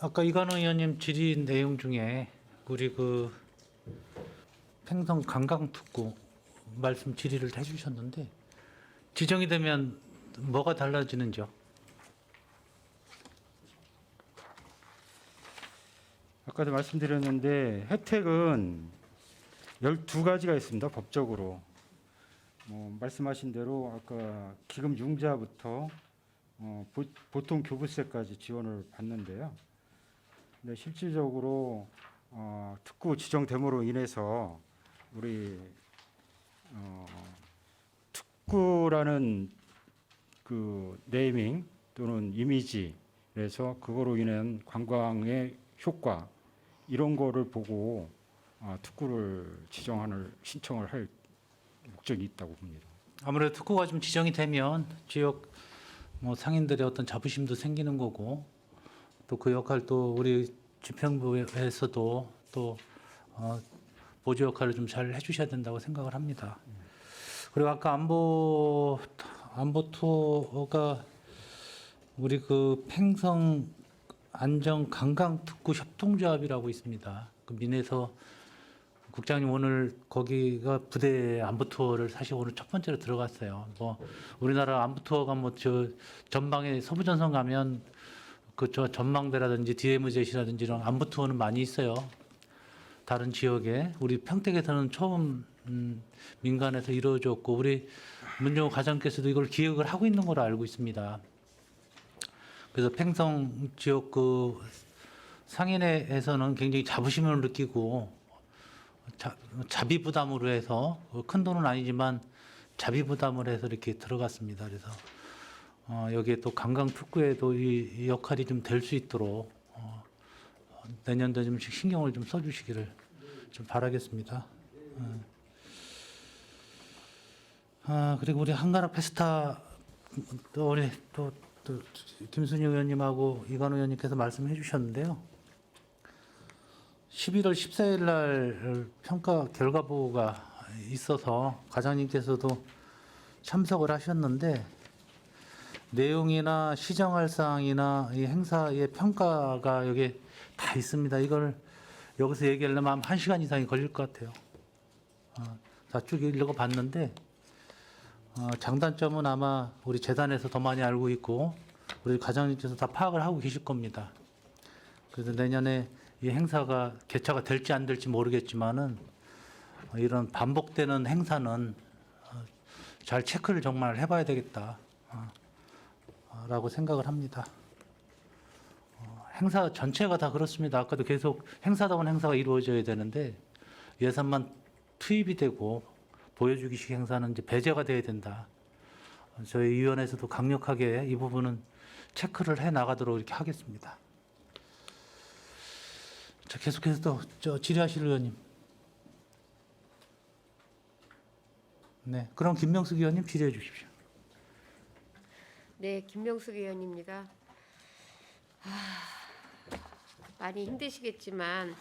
아까 이관원 의원님 질의 내용 중에 우리 팽성 관광특구 말씀 질의를 해주셨는데 지정이 되면 뭐가 달라지는지요? 아까도 말씀드렸는데 혜택은 12가지가 있습니다. 법적으로. 말씀하신 대로 아까 기금 융자부터 보통 교부세까지 지원을 받는데요. 근데 실질적으로 특구 지정됨으로 인해서 우리 특구라는 그 네이밍 또는 이미지에서 그거로 인한 관광의 효과 이런 거를 보고 특구를 신청을 할 목적이 있다고 봅니다. 아무래도 특구가 좀 지정이 되면 지역 상인들의 어떤 자부심도 생기는 거고 또 그 역할도 우리 집행부에서도 또 보조 역할을 좀 잘 해주셔야 된다고 생각을 합니다. 그리고 아까 안보 투어가 우리 팽성 안정 관광특구 협동조합이라고 있습니다. 민에서 국장님 오늘 거기가 부대 안보 투어를 사실 오늘 첫 번째로 들어갔어요. 우리나라 안보 투어가 전방에 서부전선 가면 전망대라든지 DMZ라든지 이런 안보 투어는 많이 있어요. 다른 지역에 우리 평택에서는 처음 민간에서 이루어졌고 우리 문정호 과장께서도 이걸 기획을 하고 있는 걸로 알고 있습니다. 그래서 팽성 지역 그 상인회에서는 굉장히 자부심을 느끼고 자비 부담으로 해서 큰 돈은 아니지만 자비 부담을 해서 이렇게 들어갔습니다. 그래서 여기에 또 관광 특구에도 이 역할이 좀 될 수 있도록 내년도에 좀 신경을 좀 써주시기를 좀 바라겠습니다. 그리고 우리 한가락 페스타 또 우리 또 김순희 의원님하고 이관우 의원님께서 말씀해 주셨는데요. 11월 14일 날 평가 결과 보고가 있어서 과장님께서도 참석을 하셨는데 내용이나 시정할 사항이나 이 행사의 평가가 여기 다 있습니다. 이걸 여기서 얘기하려면 1시간 이상이 걸릴 것 같아요. 다 쭉 읽어봤는데 장단점은 아마 우리 재단에서 더 많이 알고 있고 우리 과장님께서 다 파악을 하고 계실 겁니다. 그래서 내년에 이 행사가 개최가 될지 안 될지 모르겠지만은 이런 반복되는 행사는 잘 체크를 정말 해봐야 되겠다 라고 생각을 합니다. 행사 전체가 다 그렇습니다. 아까도 계속 행사다운 행사가 이루어져야 되는데 예산만 투입이 되고 보여주기식 행사는 이제 배제가 돼야 된다. 저희 위원회에서도 강력하게 이 부분은 체크를 해 나가도록 이렇게 하겠습니다. 자, 계속해서 또 질의하실 의원님. 네, 그럼 김명숙 의원님 질의해 주십시오. 네, 김명숙 의원입니다. 많이 힘드시겠지만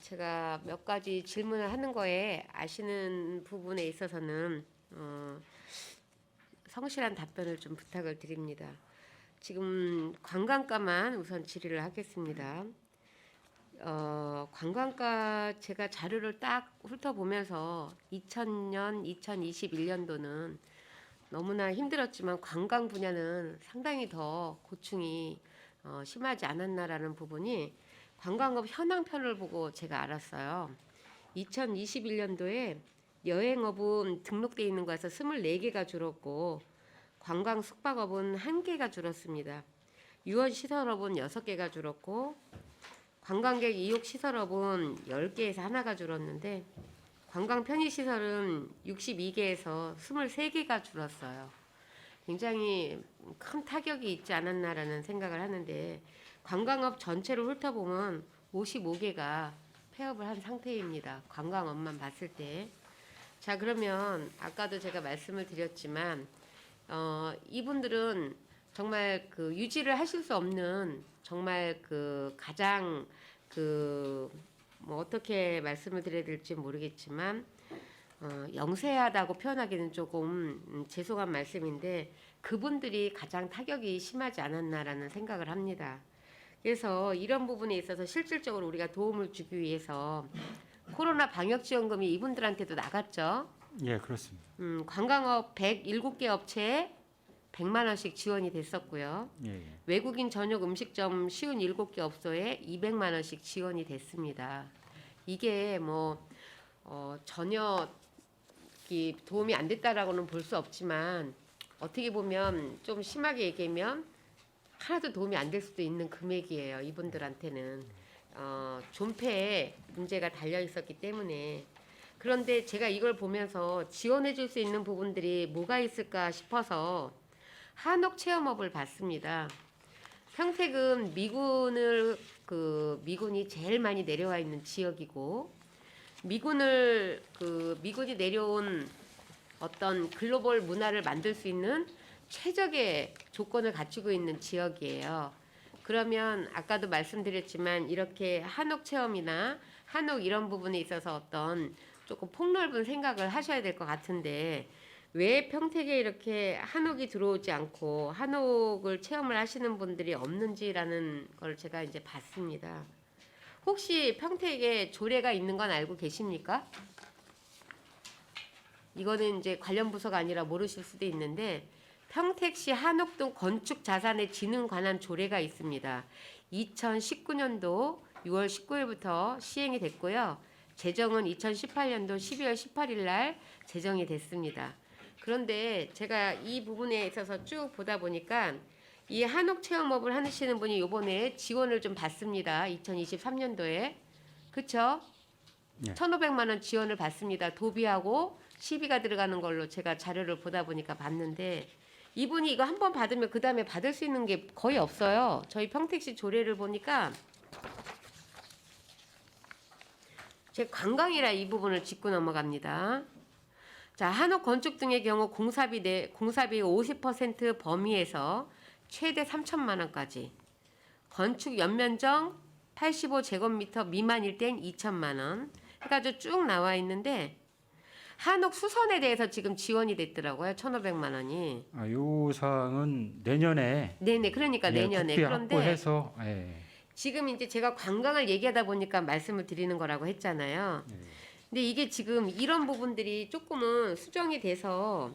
제가 몇 가지 질문을 하는 거에 아시는 부분에 있어서는 성실한 답변을 좀 부탁을 드립니다. 지금 관광가만 우선 질의를 하겠습니다. 관광가 제가 자료를 딱 훑어보면서 2000년, 2021년도는 너무나 힘들었지만 관광 분야는 상당히 더 고충이 심하지 않았나라는 부분이 관광업 현황편을 보고 제가 알았어요. 2021년도에 여행업은 등록되어 있는 곳에서 24개가 줄었고 관광 숙박업은 1개가 줄었습니다. 유원 시설업은 6개가 줄었고 관광객 이용 시설업은 10개에서 하나가 줄었는데 관광 편의시설은 62개에서 23개가 줄었어요. 굉장히 큰 타격이 있지 않았나라는 생각을 하는데 관광업 전체를 훑어보면 55개가 폐업을 한 상태입니다. 관광업만 봤을 때. 자, 그러면 아까도 제가 말씀을 드렸지만 이분들은 정말 그 유지를 하실 수 없는 정말 그 가장 뭐 어떻게 말씀을 드려야 될지 모르겠지만 영세하다고 표현하기는 조금 죄송한 말씀인데 그분들이 가장 타격이 심하지 않았나라는 생각을 합니다. 그래서 이런 부분에 있어서 실질적으로 우리가 도움을 주기 위해서 코로나 방역지원금이 이분들한테도 나갔죠. 예, 그렇습니다. 관광업 107개 업체에 100만 원씩 지원이 됐었고요. 예. 외국인 전용 음식점 57개 업소에 200만 원씩 지원이 됐습니다. 이게 뭐 전혀 도움이 안 됐다라고는 볼 수 없지만 어떻게 보면 좀 심하게 얘기하면 하나도 도움이 안 될 수도 있는 금액이에요. 이분들한테는 존폐에 문제가 달려 있었기 때문에. 그런데 제가 이걸 보면서 지원해 줄 수 있는 부분들이 뭐가 있을까 싶어서 한옥 체험업을 봤습니다. 평택은 미군이 제일 많이 내려와 있는 지역이고 미군이 내려온 어떤 글로벌 문화를 만들 수 있는 최적의 조건을 갖추고 있는 지역이에요. 그러면 아까도 말씀드렸지만 이렇게 한옥 체험이나 한옥 이런 부분에 있어서 어떤 조금 폭넓은 생각을 하셔야 될 것 같은데 왜 평택에 이렇게 한옥이 들어오지 않고 한옥을 체험을 하시는 분들이 없는지라는 걸 제가 이제 봤습니다. 혹시 평택에 조례가 있는 건 알고 계십니까? 이거는 이제 관련 부서가 아니라 모르실 수도 있는데 평택시 한옥동 건축 자산의 진흥 관한 조례가 있습니다. 2019년도 6월 19일부터 시행이 됐고요. 제정은 2018년도 12월 18일 날 제정이 됐습니다. 그런데 제가 이 부분에 있어서 쭉 보다 보니까 이 한옥 체험업을 하시는 분이 이번에 지원을 좀 받습니다. 2023년도에. 그쵸? 예. 1,500만 원 지원을 받습니다. 도비하고 시비가 들어가는 걸로 제가 자료를 보다 보니까 봤는데 이분이 이거 한 번 받으면 그 다음에 받을 수 있는 게 거의 없어요. 저희 평택시 조례를 보니까 제 관광이라 이 부분을 짚고 넘어갑니다. 자, 한옥 건축 등의 경우 공사비 50% 범위에서 최대 3천만 원까지, 건축 연면적 85제곱미터 미만일 땐 2천만 원 해가지고 쭉 나와 있는데 한옥 수선에 대해서 지금 지원이 됐더라고요. 1,500만 원이. 요 사항은 내년에 네네, 그러니까 내년에. 국비 그런데 확보해서 예. 지금 이제 제가 관광을 얘기하다 보니까 말씀을 드리는 거라고 했잖아요. 근데 이게 지금 이런 부분들이 조금은 수정이 돼서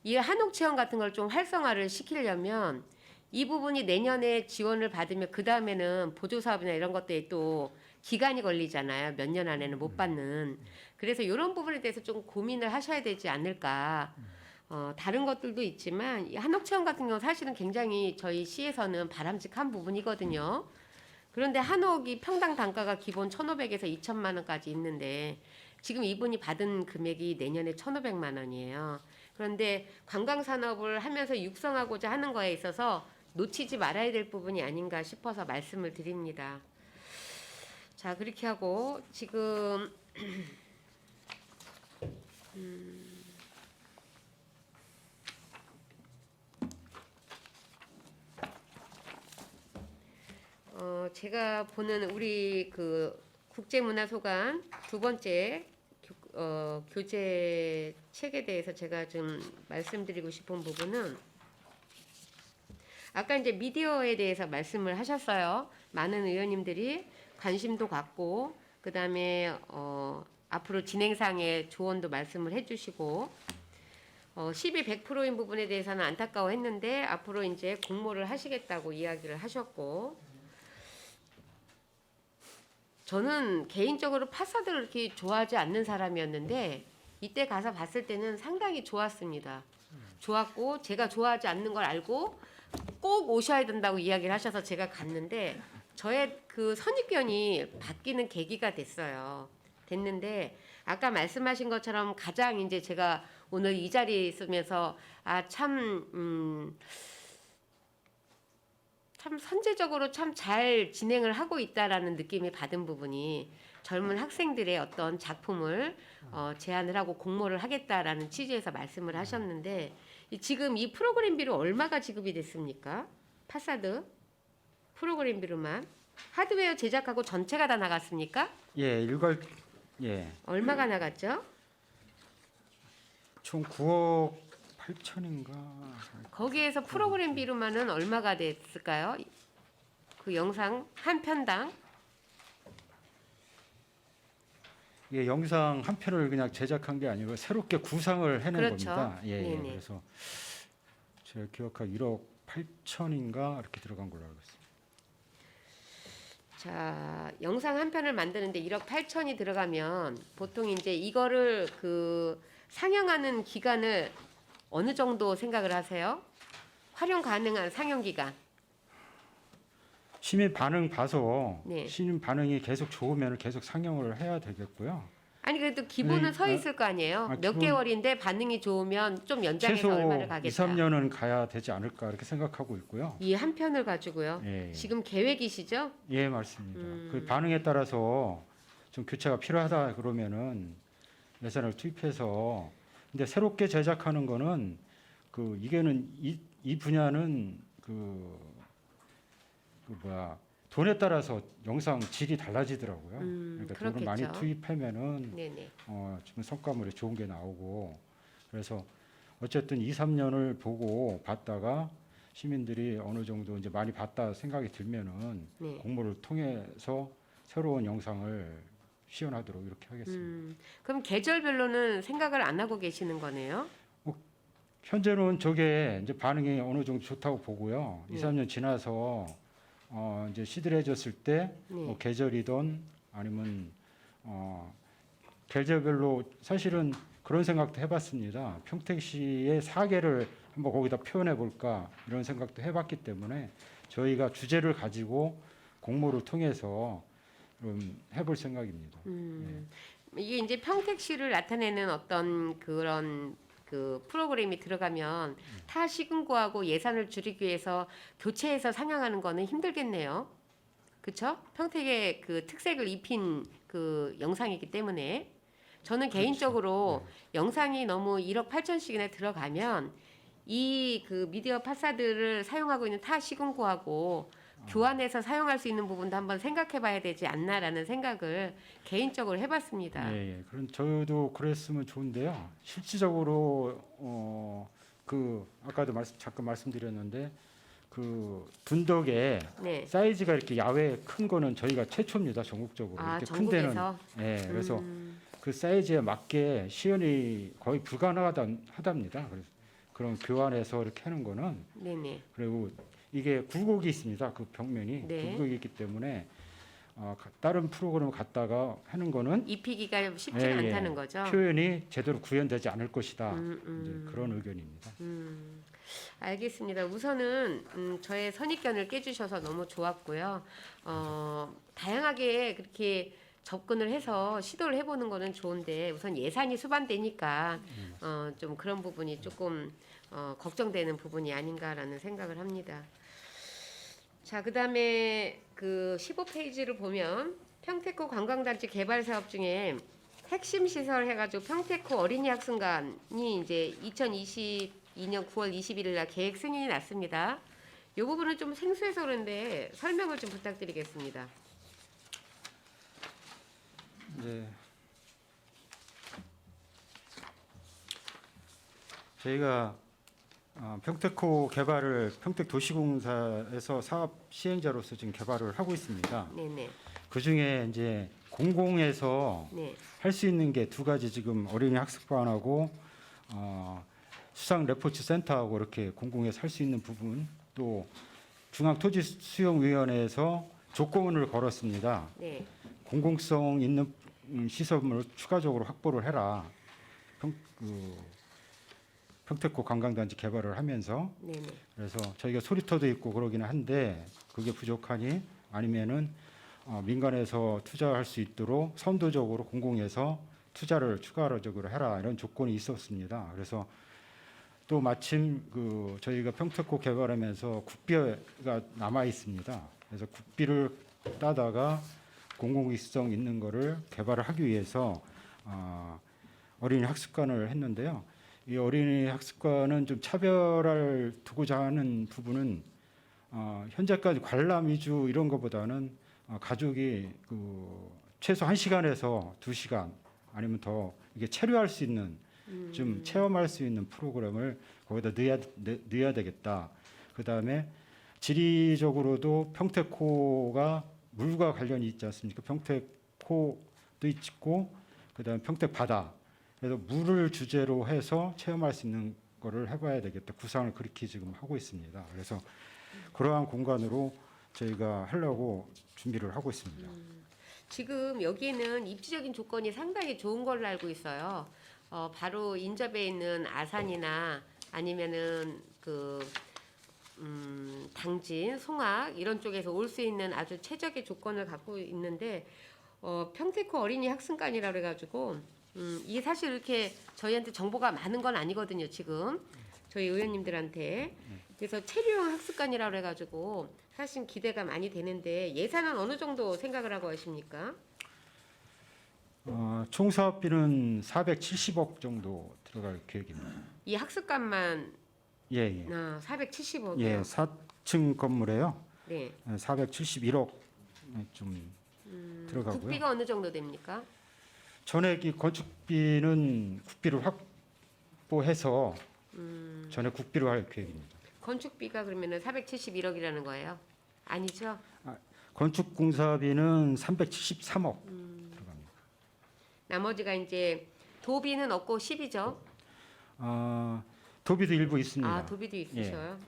이 한옥 체험 같은 걸 좀 활성화를 시키려면 이 부분이 내년에 지원을 받으면 그 다음에는 보조 사업이나 이런 것들이 또 기간이 걸리잖아요. 몇 년 안에는 못 받는. 그래서 이런 부분에 대해서 좀 고민을 하셔야 되지 않을까. 다른 것들도 있지만 이 한옥 체험 같은 경우 사실은 굉장히 저희 시에서는 바람직한 부분이거든요. 그런데 한옥이 평당 단가가 기본 1,500에서 2천만 원까지 있는데 지금 이분이 받은 금액이 내년에 1,500만 원이에요. 그런데 관광 산업을 하면서 육성하고자 하는 거에 있어서 놓치지 말아야 될 부분이 아닌가 싶어서 말씀을 드립니다. 자, 그렇게 하고 지금 제가 보는 우리 그 국제문화소관 두 번째 교재 책에 대해서 제가 좀 말씀드리고 싶은 부분은 아까 이제 미디어에 대해서 말씀을 하셨어요. 많은 의원님들이 관심도 갖고 그다음에 앞으로 진행상의 조언도 말씀을 해주시고 12, 100%인 부분에 대해서는 안타까워했는데 앞으로 이제 공모를 하시겠다고 이야기를 하셨고 저는 개인적으로 파사드를 그렇게 좋아하지 않는 사람이었는데 이때 가서 봤을 때는 상당히 좋았습니다. 좋았고 제가 좋아하지 않는 걸 알고 꼭 오셔야 된다고 이야기를 하셔서 제가 갔는데 저의 그 선입견이 바뀌는 계기가 됐는데 아까 말씀하신 것처럼 가장 이제 제가 오늘 이 자리에 있으면서 참 선제적으로 참 잘 진행을 하고 있다라는 느낌이 받은 부분이 젊은 학생들의 어떤 작품을 제안을 하고 공모를 하겠다라는 취지에서 말씀을 하셨는데 지금 이 프로그램비로 얼마가 지급이 됐습니까? 파사드 프로그램비로만 하드웨어 제작하고 전체가 다 나갔습니까? 예, 예. 얼마가 나갔죠? 총 9억 8천인가. 거기에서 프로그램비로만은 얼마가 됐을까요? 그 영상 한 편당 예, 영상 한 편을 그냥 제작한 게 아니고 새롭게 구상을 해낸 그렇죠. 겁니다. 예, 예. 네네. 그래서 제가 기억한 1억 8천인가 이렇게 들어간 걸로 알고 있습니다. 자, 영상 한 편을 만드는데 1억 8천이 들어가면 보통 이제 이거를 그 상영하는 기간을 어느 정도 생각을 하세요? 활용 가능한 상영 기간. 시민 반응 봐서 네. 시민 반응이 계속 좋으면 계속 상영을 해야 되겠고요. 아니 그래도 기본은 서 있을 거 아니에요. 몇 기본- 개월인데 반응이 좋으면 좀 연장해서 최소 얼마를 2, 가겠다. 3년은 가야 되지 않을까 이렇게 생각하고 있고요. 이 한 편을 가지고요. 예, 지금 계획이시죠? 예, 맞습니다. 그 반응에 따라서 좀 교체가 필요하다 그러면은 예산을 투입해서 근데 새롭게 제작하는 거는 그 이게는 이 분야는 돈에 따라서 영상 질이 달라지더라고요. 그러니까 돈을 많이 그렇겠죠. 투입하면은 네네. 지금 성과물이 좋은 게 나오고 그래서 어쨌든 2, 3년을 보고 봤다가 시민들이 어느 정도 이제 많이 봤다 생각이 들면은 네. 공모를 통해서 새로운 영상을 시연하도록 이렇게 하겠습니다. 그럼 계절별로는 생각을 안 하고 계시는 거네요. 현재는 저게 이제 반응이 어느 정도 좋다고 보고요. 2, 네. 3년 지나서 이제 시들해졌을 때 네. 뭐 계절이든 아니면 계절별로 사실은 그런 생각도 해봤습니다. 평택시의 사계를 한번 거기다 표현해 볼까 이런 생각도 해봤기 때문에 저희가 주제를 가지고 공모를 통해서 해볼 생각입니다. 이게 이제 평택시를 나타내는 어떤 그런 그 프로그램이 들어가면 타 시군구하고 예산을 줄이기 위해서 교체해서 상영하는 거는 힘들겠네요. 그렇죠? 평택의 그 특색을 입힌 그 영상이기 때문에 저는 개인적으로 영상이 너무 1억 8천씩이나 들어가면 이 그 미디어 파사들을 사용하고 있는 타 시군구하고 교환해서 사용할 수 있는 부분도 한번 생각해봐야 되지 않나라는 생각을 개인적으로 해봤습니다. 예. 그럼 저도 그랬으면 좋은데요. 실질적으로 그 아까도 잠깐 말씀드렸는데 그 둔덕에 네. 사이즈가 이렇게 야외 큰 거는 저희가 최초입니다. 전국적으로. 아, 이렇게 큰 데는 전국에서. 그래서 그 사이즈에 맞게 시연이 거의 불가능하답니다. 그래서 그런 교환해서 이렇게 하는 거는 네네. 그리고 이게 굴곡이 있습니다. 그 벽면이 네. 굴곡이 있기 때문에 다른 프로그램을 갖다가 하는 거는 입히기가 쉽지가 않다는 거죠. 표현이 제대로 구현되지 않을 것이다. 음. 이제 그런 의견입니다. 알겠습니다. 우선은 저의 선입견을 깨주셔서 너무 좋았고요. 다양하게 그렇게 접근을 해서 시도를 해보는 거는 좋은데 우선 예산이 수반되니까 좀 그런 부분이 조금 걱정되는 부분이 아닌가라는 생각을 합니다. 자, 그다음에 그 15페이지를 보면 평택호 관광단지 개발 사업 중에 핵심 시설 해가지고 평택호 어린이 학습관이 이제 2022년 9월 21일 날 계획 승인이 났습니다. 이 부분은 좀 생소해서 그런데 설명을 좀 부탁드리겠습니다. 네. 저희가 평택호 개발을 평택도시공사에서 사업 시행자로서 지금 개발을 하고 있습니다. 네네. 그 중에 이제 공공에서 네. 할 수 있는 게 두 가지 지금 어린이 학습관하고 수상 레포츠 센터하고 이렇게 공공에서 할 수 있는 부분 또 중앙토지수용위원회에서 조건을 걸었습니다. 네. 공공성 있는 시설물을 추가적으로 확보를 해라. 평택호 관광단지 개발을 하면서 네네. 그래서 저희가 소리터도 있고 그러기는 한데 그게 부족하니 아니면은 민간에서 투자할 수 있도록 선도적으로 공공에서 투자를 추가적으로 해라 이런 조건이 있었습니다. 그래서 또 마침 저희가 평택호 개발하면서 국비가 남아 있습니다. 그래서 국비를 따다가 공공이성 있는 거를 개발을 하기 위해서 어린이 학습관을 했는데요. 이 어린이 학습관은 좀 차별을 두고자 하는 부분은 현재까지 관람 위주 이런 것보다는 가족이 최소 1시간에서 2시간 아니면 더 이게 체류할 수 있는 좀 체험할 수 있는 프로그램을 거기다 넣어야 되겠다. 그다음에 지리적으로도 평택호가 물과 관련이 있지 않습니까? 평택호도 있고 그다음에 평택 바다. 그래서 물을 주제로 해서 체험할 수 있는 거를 해봐야 되겠다. 구상을 그렇게 지금 하고 있습니다. 그래서 그러한 공간으로 저희가 하려고 준비를 하고 있습니다. 지금 여기에는 입지적인 조건이 상당히 좋은 걸로 알고 있어요. 바로 인접에 있는 아산이나 아니면은 당진, 송악 이런 쪽에서 올 수 있는 아주 최적의 조건을 갖고 있는데 평택호 어린이 학습관이라 그래가지고 이게 사실 이렇게 저희한테 정보가 많은 건 아니거든요. 지금 저희 의원님들한테 그래서 체류형 학습관이라 그래가지고 사실 기대가 많이 되는데 예산은 어느 정도 생각을 하고 하십니까? 총 사업비는 470억 정도 들어갈 계획입니다. 이 학습관만 예. 470억이요. 예, 4층 건물에요. 네. 471억 좀 들어가고요. 국비가 어느 정도 됩니까? 전액 이 건축비는 국비를 확보해서 전액 국비로 할 계획입니다. 건축비가 그러면은 471억이라는 거예요? 아니죠? 건축공사비는 373억 들어갑니다. 나머지가 이제 도비는 없고 10이죠? 도비도 일부 있습니다. 도비도 있으셔요?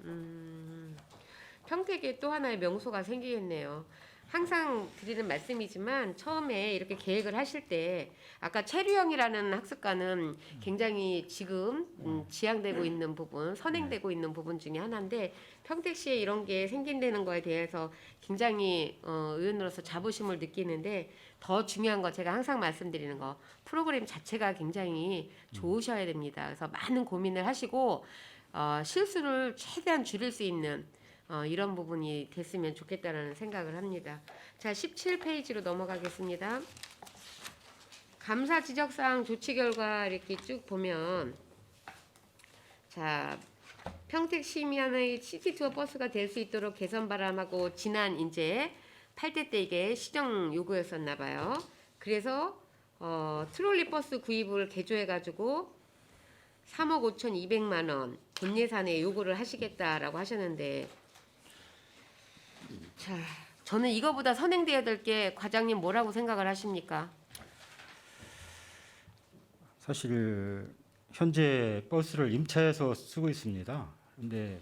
평택에 또 하나의 명소가 생기겠네요. 항상 드리는 말씀이지만 처음에 이렇게 계획을 하실 때 아까 최류영이라는 학습가는 굉장히 지금 지향되고 있는 부분, 선행되고 있는 부분 중에 하나인데 평택시에 이런 게 생긴다는 거에 대해서 굉장히 의원으로서 자부심을 느끼는데 더 중요한 거 제가 항상 말씀드리는 거 프로그램 자체가 굉장히 좋으셔야 됩니다. 그래서 많은 고민을 하시고 실수를 최대한 줄일 수 있는 이런 부분이 됐으면 좋겠다라는 생각을 합니다. 자, 17페이지로 넘어가겠습니다. 감사 지적사항 조치 결과 이렇게 쭉 보면 자, 평택 시민의 시티 투어 버스가 될 수 있도록 개선 바람하고 지난 이제 8대 때 이게 시정 요구였었나 봐요. 그래서 트롤리 버스 구입을 개조해 가지고 3억 5,200만 원 본 예산에 요구를 하시겠다라고 하셨는데 자, 저는 이거보다 선행돼야 될 게 과장님 뭐라고 생각을 하십니까? 사실 현재 버스를 임차해서 쓰고 있습니다. 근데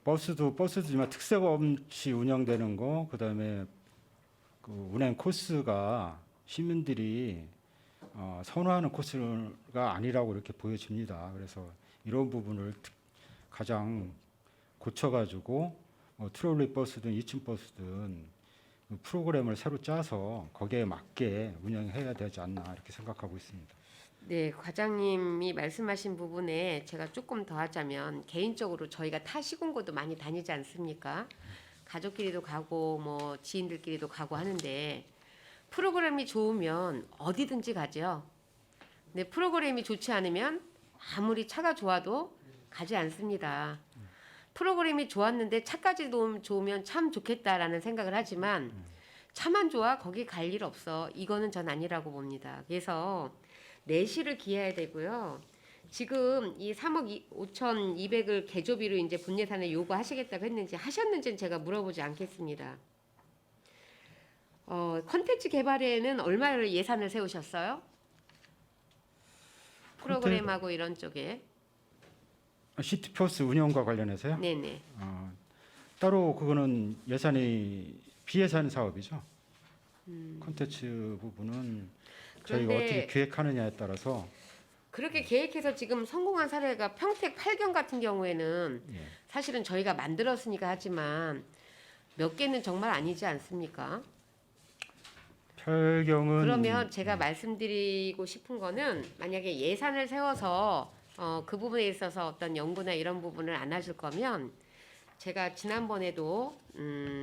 버스지만 특색 없이 운영되는 거, 그다음에 그 운행 코스가 시민들이 선호하는 코스가 아니라고 이렇게 보여집니다. 그래서 이런 부분을 가장 고쳐가지고 트롤리 버스든 2층 버스든 프로그램을 새로 짜서 거기에 맞게 운영해야 되지 않나 이렇게 생각하고 있습니다. 네, 과장님이 말씀하신 부분에 제가 조금 더 하자면 개인적으로 저희가 타시공고도 많이 다니지 않습니까? 가족끼리도 가고 뭐 지인들끼리도 가고 하는데 프로그램이 좋으면 어디든지 가죠. 근데 프로그램이 좋지 않으면 아무리 차가 좋아도 가지 않습니다. 프로그램이 좋았는데 차까지 좋으면 참 좋겠다라는 생각을 하지만 차만 좋아 거기 갈 일 없어. 이거는 전 아니라고 봅니다. 그래서 내실을 기해야 되고요. 지금 이 3억 5,200을 개조비로 이제 본 예산에 요구하시겠다고 했는지 하셨는지는 제가 물어보지 않겠습니다. 컨텐츠 개발에는 얼마를 예산을 세우셨어요? 프로그램하고 이런 쪽에. 시티버스 운영과 관련해서요? 네네. 따로 그거는 예산이 비예산 사업이죠. 콘텐츠 부분은 저희가 그런데 어떻게 기획하느냐에 따라서 그렇게 계획해서 지금 성공한 사례가 평택 8경 같은 경우에는 예. 사실은 저희가 만들었으니까 하지만 몇 개는 정말 아니지 않습니까? 별경은 그러면 제가 말씀드리고 싶은 거는 만약에 예산을 세워서 그 부분에 있어서 어떤 연구나 이런 부분을 안 하실 거면 제가 지난번에도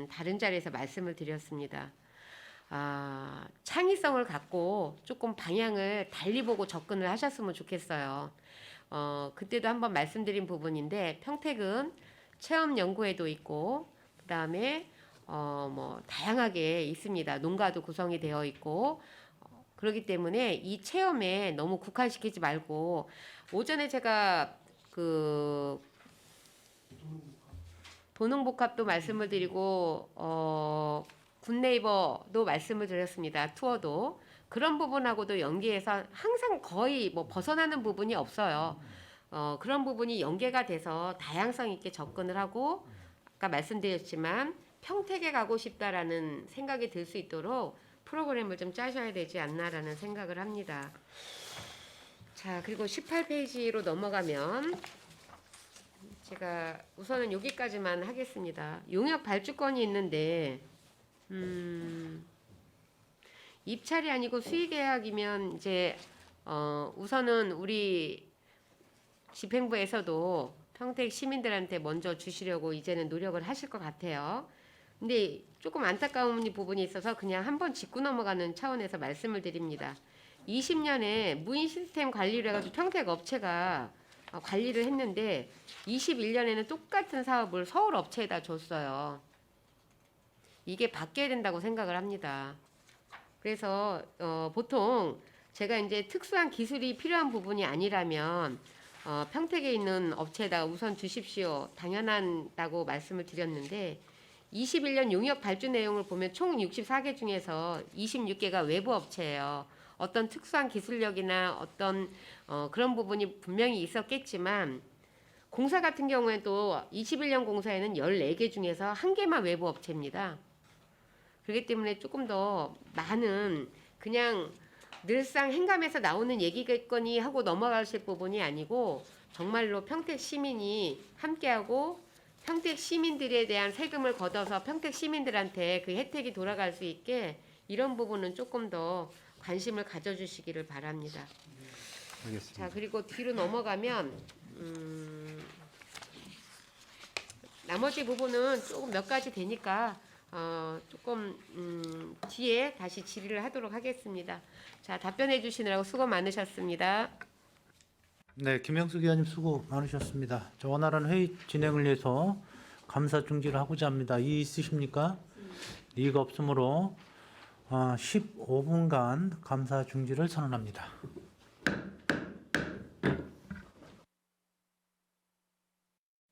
다른 자리에서 말씀을 드렸습니다. 창의성을 갖고 조금 방향을 달리 보고 접근을 하셨으면 좋겠어요. 그때도 한번 말씀드린 부분인데 평택은 체험 연구회도 있고 그다음에 뭐 다양하게 있습니다. 농가도 구성이 되어 있고 그렇기 때문에 이 체험에 너무 국한시키지 말고 오전에 제가 그 도농복합도 말씀을 드리고 굿네이버도 말씀을 드렸습니다. 투어도 그런 부분하고도 연계해서 항상 거의 뭐 벗어나는 부분이 없어요. 그런 부분이 연계가 돼서 다양성 있게 접근을 하고 아까 말씀드렸지만 평택에 가고 싶다라는 생각이 들 수 있도록 프로그램을 좀 짜셔야 되지 않나라는 생각을 합니다. 자, 그리고 18페이지로 넘어가면 제가 우선은 여기까지만 하겠습니다. 용역 발주권이 있는데 입찰이 아니고 수의계약이면 이제 우선은 우리 집행부에서도 평택 시민들한테 먼저 주시려고 이제는 노력을 하실 것 같아요. 근데 조금 안타까운 부분이 있어서 그냥 한번 짚고 넘어가는 차원에서 말씀을 드립니다. 20년에 무인 시스템 관리를 해가지고 평택 업체가 관리를 했는데 21년에는 똑같은 사업을 서울 업체에다 줬어요. 이게 바뀌어야 된다고 생각을 합니다. 그래서 보통 제가 이제 특수한 기술이 필요한 부분이 아니라면 평택에 있는 업체에다가 우선 주십시오. 당연하다고 말씀을 드렸는데 21년 용역 발주 내용을 보면 총 64개 중에서 26개가 외부 업체예요. 어떤 특수한 기술력이나 어떤 그런 부분이 분명히 있었겠지만 공사 같은 경우에도 21년 공사에는 14개 중에서 1개만 외부 업체입니다. 그렇기 때문에 조금 더 많은 그냥 늘상 행감에서 나오는 얘기겠거니 하고 넘어가실 부분이 아니고 정말로 평택 시민이 함께하고 평택 시민들에 대한 세금을 걷어서 평택 시민들한테 그 혜택이 돌아갈 수 있게 이런 부분은 조금 더 관심을 가져주시기를 바랍니다. 알겠습니다. 자, 그리고 뒤로 넘어가면 나머지 부분은 조금 몇 가지 되니까 조금 뒤에 다시 질의를 하도록 하겠습니다. 자, 답변해 주시느라고 수고 많으셨습니다. 네, 김영숙 의원님 수고 많으셨습니다. 저 원활한 회의 진행을 위해서 감사 중지를 하고자 합니다. 이의 있으십니까? 이의가 없으므로 15분간 감사 중지를 선언합니다.